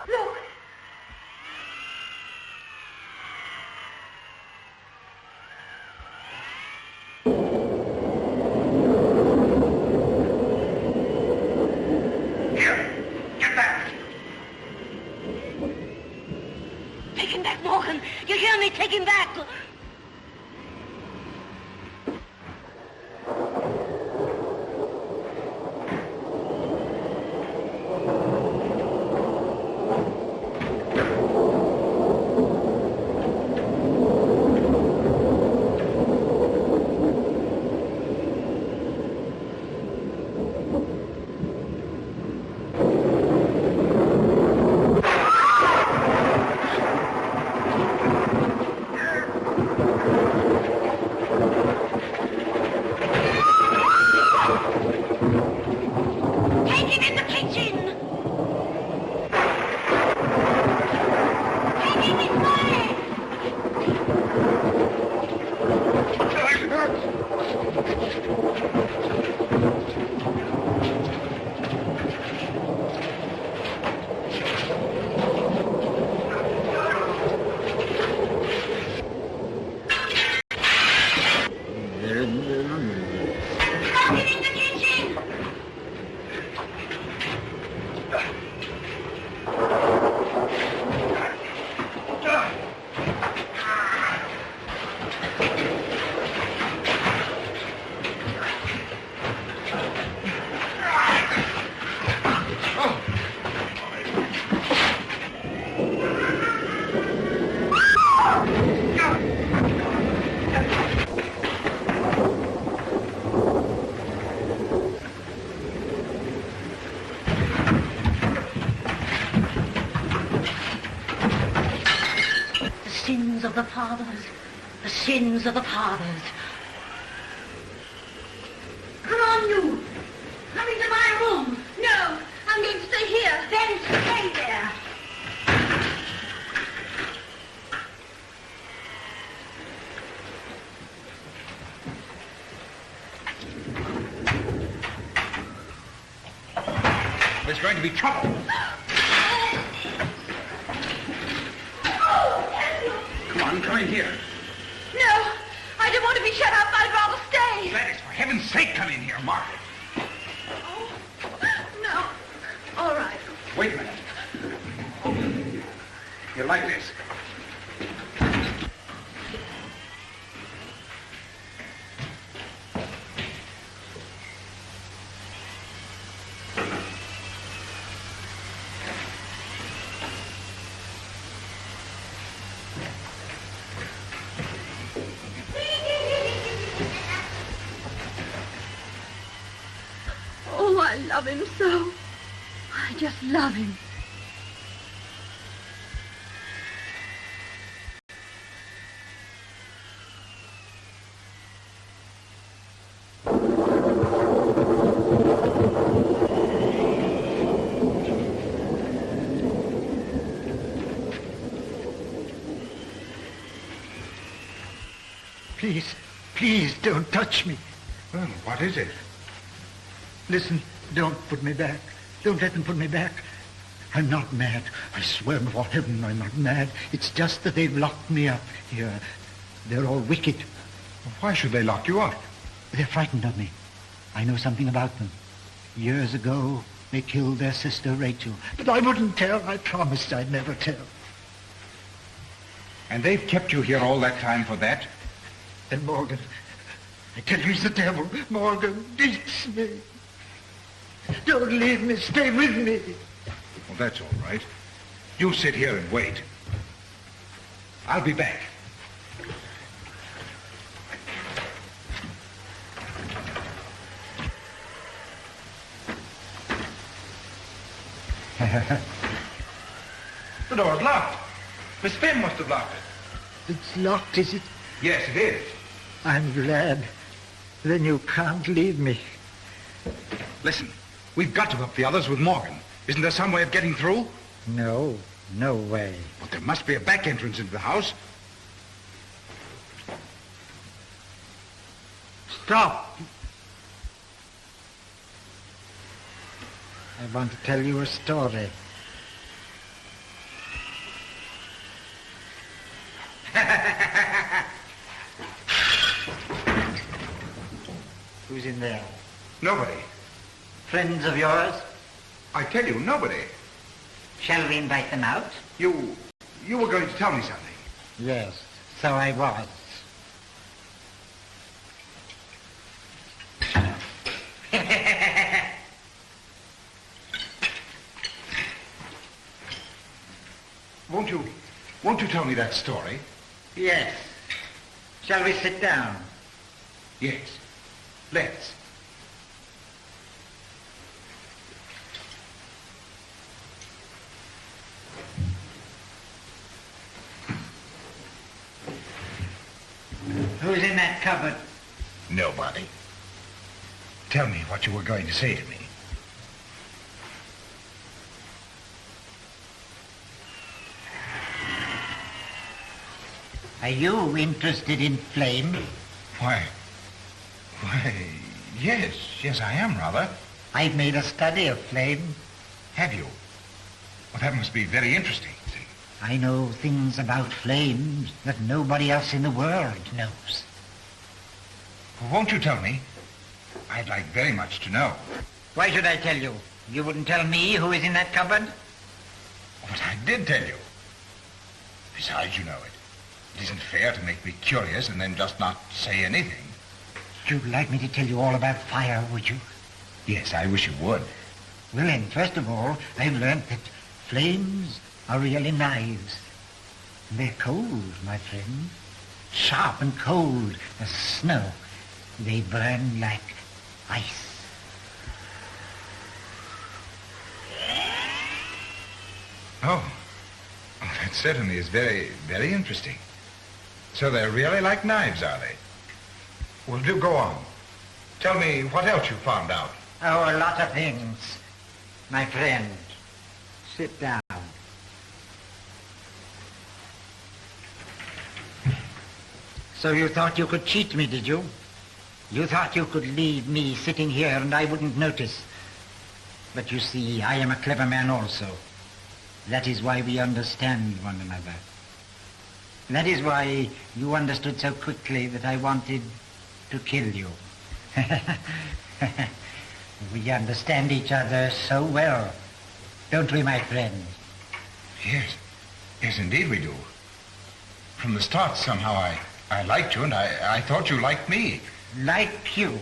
Speaker 7: Look.
Speaker 6: Take him back, Morgan. You hear me? Take him back. the fathers. The sins of the fathers. Come on, you. Come into my room.
Speaker 2: No, I'm going to stay here.
Speaker 6: Then stay there.
Speaker 8: There's going to be trouble. Come on, come in here.
Speaker 2: No, I don't want to be shut up. I'd rather stay.
Speaker 8: Gladys, for heaven's sake, come in here, Margaret.
Speaker 2: Oh, no. All right.
Speaker 8: Wait a minute. You like this?
Speaker 2: Oh, I love him so. I just love him.
Speaker 9: Please don't touch me.
Speaker 8: Well, what is it?
Speaker 9: Listen, don't put me back. Don't let them put me back. I'm not mad. I swear before heaven I'm not mad. It's just that they've locked me up here. They're all wicked.
Speaker 8: Why should they lock you up?
Speaker 9: They're frightened of me. I know something about them. Years ago, they killed their sister Rachel. But I wouldn't tell. I promised I'd never tell.
Speaker 8: And they've kept you here all that time for that?
Speaker 9: And Morgan, I tell you he's the devil. Morgan beats me. Don't leave me. Stay with me.
Speaker 8: Well, that's all right. You sit here and wait. I'll be back. The door's locked. Miss Femm must have locked it.
Speaker 9: It's locked, is it?
Speaker 8: Yes, it is.
Speaker 9: I'm glad. Then you can't leave me.
Speaker 8: Listen, we've got to help the others with Morgan. Isn't there some way of getting through?
Speaker 9: No, no way.
Speaker 8: But there must be a back entrance into the house.
Speaker 9: Stop! I want to tell you a story. Who's in there?
Speaker 8: Nobody.
Speaker 9: Friends of yours?
Speaker 8: I tell you, nobody.
Speaker 6: Shall we invite them out?
Speaker 8: You were going to tell me something.
Speaker 9: Yes, so I was.
Speaker 8: Won't you tell me that story?
Speaker 9: Yes. Shall we sit down?
Speaker 8: Yes. Let's.
Speaker 9: Who's in that cupboard?
Speaker 8: Nobody. Tell me what you were going to say to me.
Speaker 9: Are you interested in Flame?
Speaker 8: Why, yes, I am, rather.
Speaker 9: I've made a study of Flame.
Speaker 8: Have you? Well, that must be very interesting.
Speaker 9: I know things about flames that nobody else in the world knows.
Speaker 8: Well, won't you tell me? I'd like very much to know.
Speaker 9: Why should I tell you? You wouldn't tell me who is in that cupboard?
Speaker 8: But I did tell you. Besides, you know it. It isn't fair to make me curious and then just not say anything.
Speaker 9: You'd like me to tell you all about fire, would you?
Speaker 8: Yes, I wish you would.
Speaker 9: Well, then, first of all, I've learnt that flames are really knives. And they're cold, my friend. Sharp and cold as snow. They burn like ice.
Speaker 8: Oh, that certainly is very, very interesting. So they're really like knives, are they? Well, do go on. Tell me what else you found out.
Speaker 9: Oh, a lot of things, my friend. Sit down. So you thought you could cheat me, did you? You thought you could leave me sitting here and I wouldn't notice. But you see, I am a clever man also. That is why we understand one another. That is why you understood so quickly that I wanted to kill you. We understand each other so well, don't we, my friend?
Speaker 8: Yes. Yes, indeed we do. From the start, somehow, I liked you, and I thought you liked me.
Speaker 9: Like you?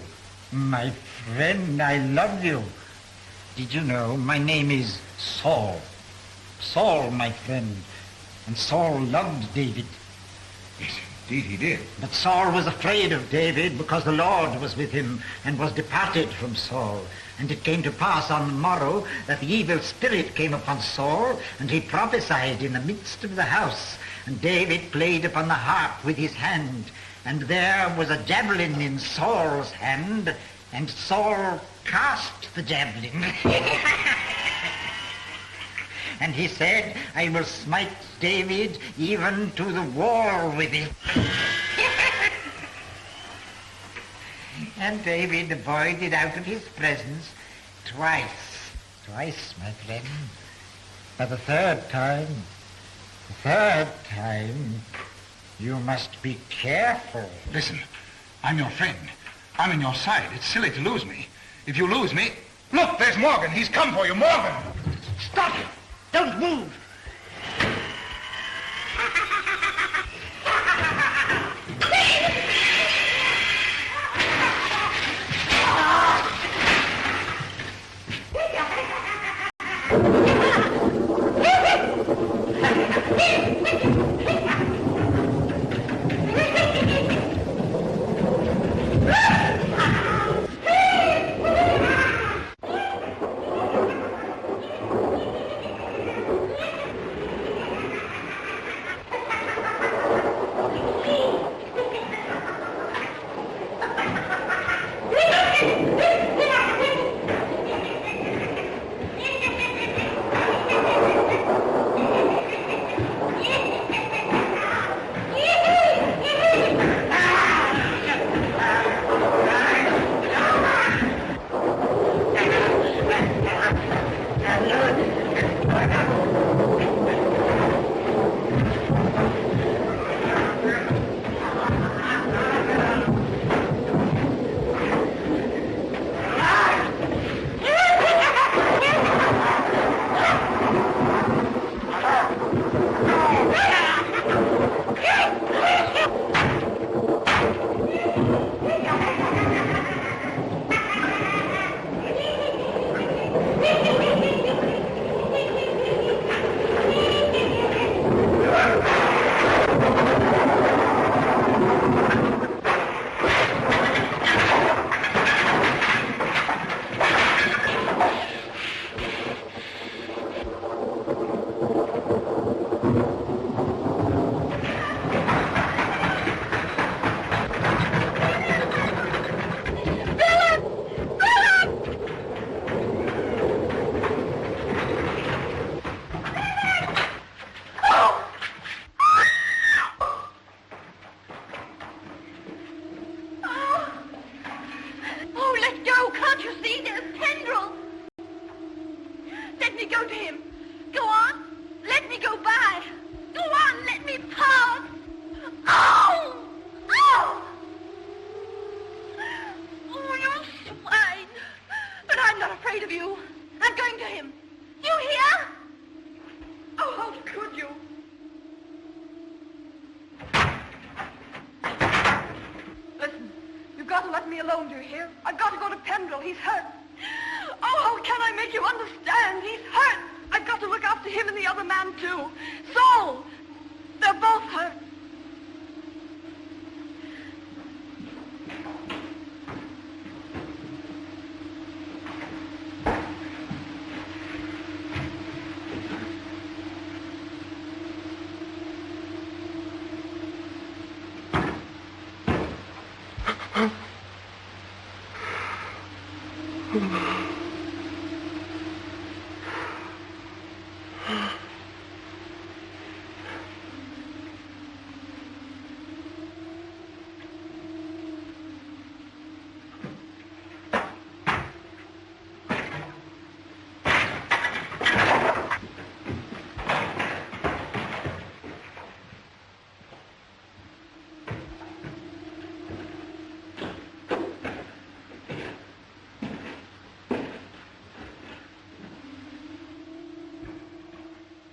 Speaker 9: My friend, I love you. Did you know my name is Saul? Saul, my friend. And Saul loved David.
Speaker 8: Yes, indeed he did.
Speaker 9: But Saul was afraid of David because the Lord was with him and was departed from Saul. And it came to pass on the morrow that the evil spirit came upon Saul, and he prophesied in the midst of the house. And David played upon the harp with his hand, and there was a javelin in Saul's hand, and Saul cast the javelin. And he said, I will smite David even to the wall with it. And David avoided out of his presence twice, my friend. But the third time, you must be careful.
Speaker 8: Listen, I'm your friend. I'm on your side. It's silly to lose me. If you lose me... Look, there's Morgan. He's come for you. Morgan!
Speaker 9: Stop it! Don't move!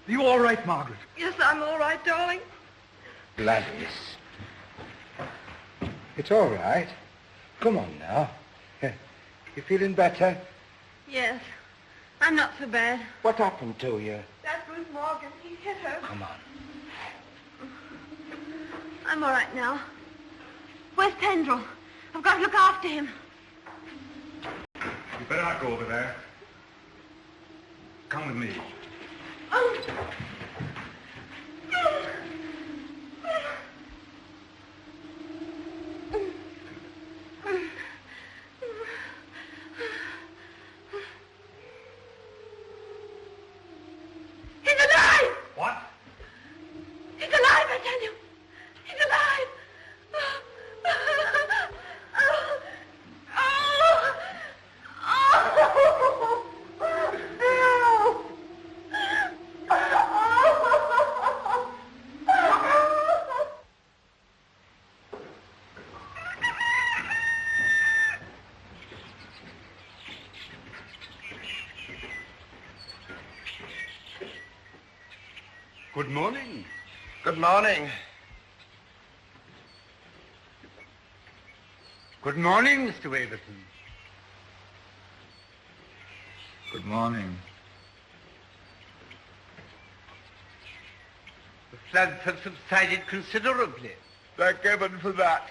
Speaker 4: Are you all right, Margaret?
Speaker 2: Yes, I'm all right, darling.
Speaker 8: Gladys. It's all right. Come on now. You feeling better?
Speaker 2: Yes, I'm not so bad.
Speaker 8: What happened to you?
Speaker 2: That's Ruth Morgan. He hit her.
Speaker 8: Come on.
Speaker 2: I'm all right now. Where's Pendrell? I've got to look after him.
Speaker 1: You better not go over there. Come with me.
Speaker 2: Oh. He's alive!
Speaker 1: What?
Speaker 2: He's alive, I tell you! He's alive!
Speaker 1: Good morning.
Speaker 5: Good morning.
Speaker 1: Good morning, Mr. Waverton.
Speaker 8: Good morning.
Speaker 4: The floods have subsided considerably.
Speaker 5: Thank heaven for that.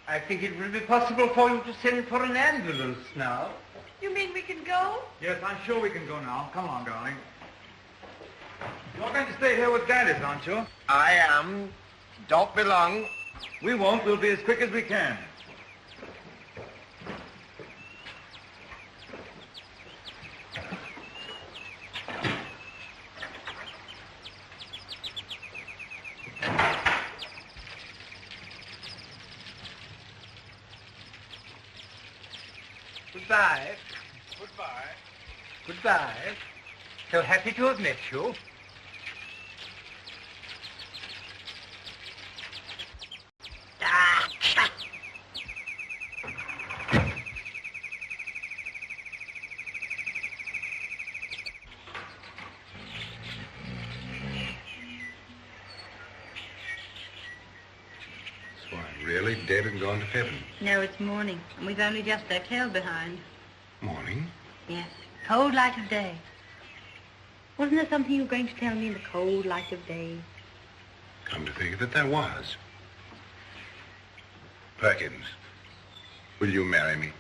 Speaker 4: I think it will be possible for you to send for an ambulance now.
Speaker 2: You mean we can go?
Speaker 1: Yes, I'm sure we can go now. Come on, darling. You're going to stay here with Gladys, aren't you?
Speaker 5: I am. Don't be long.
Speaker 1: We won't. We'll be as quick as we can.
Speaker 4: Goodbye.
Speaker 5: Goodbye.
Speaker 4: Goodbye. So happy to have met you.
Speaker 8: Really? Dead and gone to heaven?
Speaker 7: No, it's morning, and we've only just our tail behind.
Speaker 8: Morning?
Speaker 7: Yes, cold light of day. Wasn't there something you were going to tell me in the cold light of day?
Speaker 8: Come to think of it, there was. Perkins, will you marry me?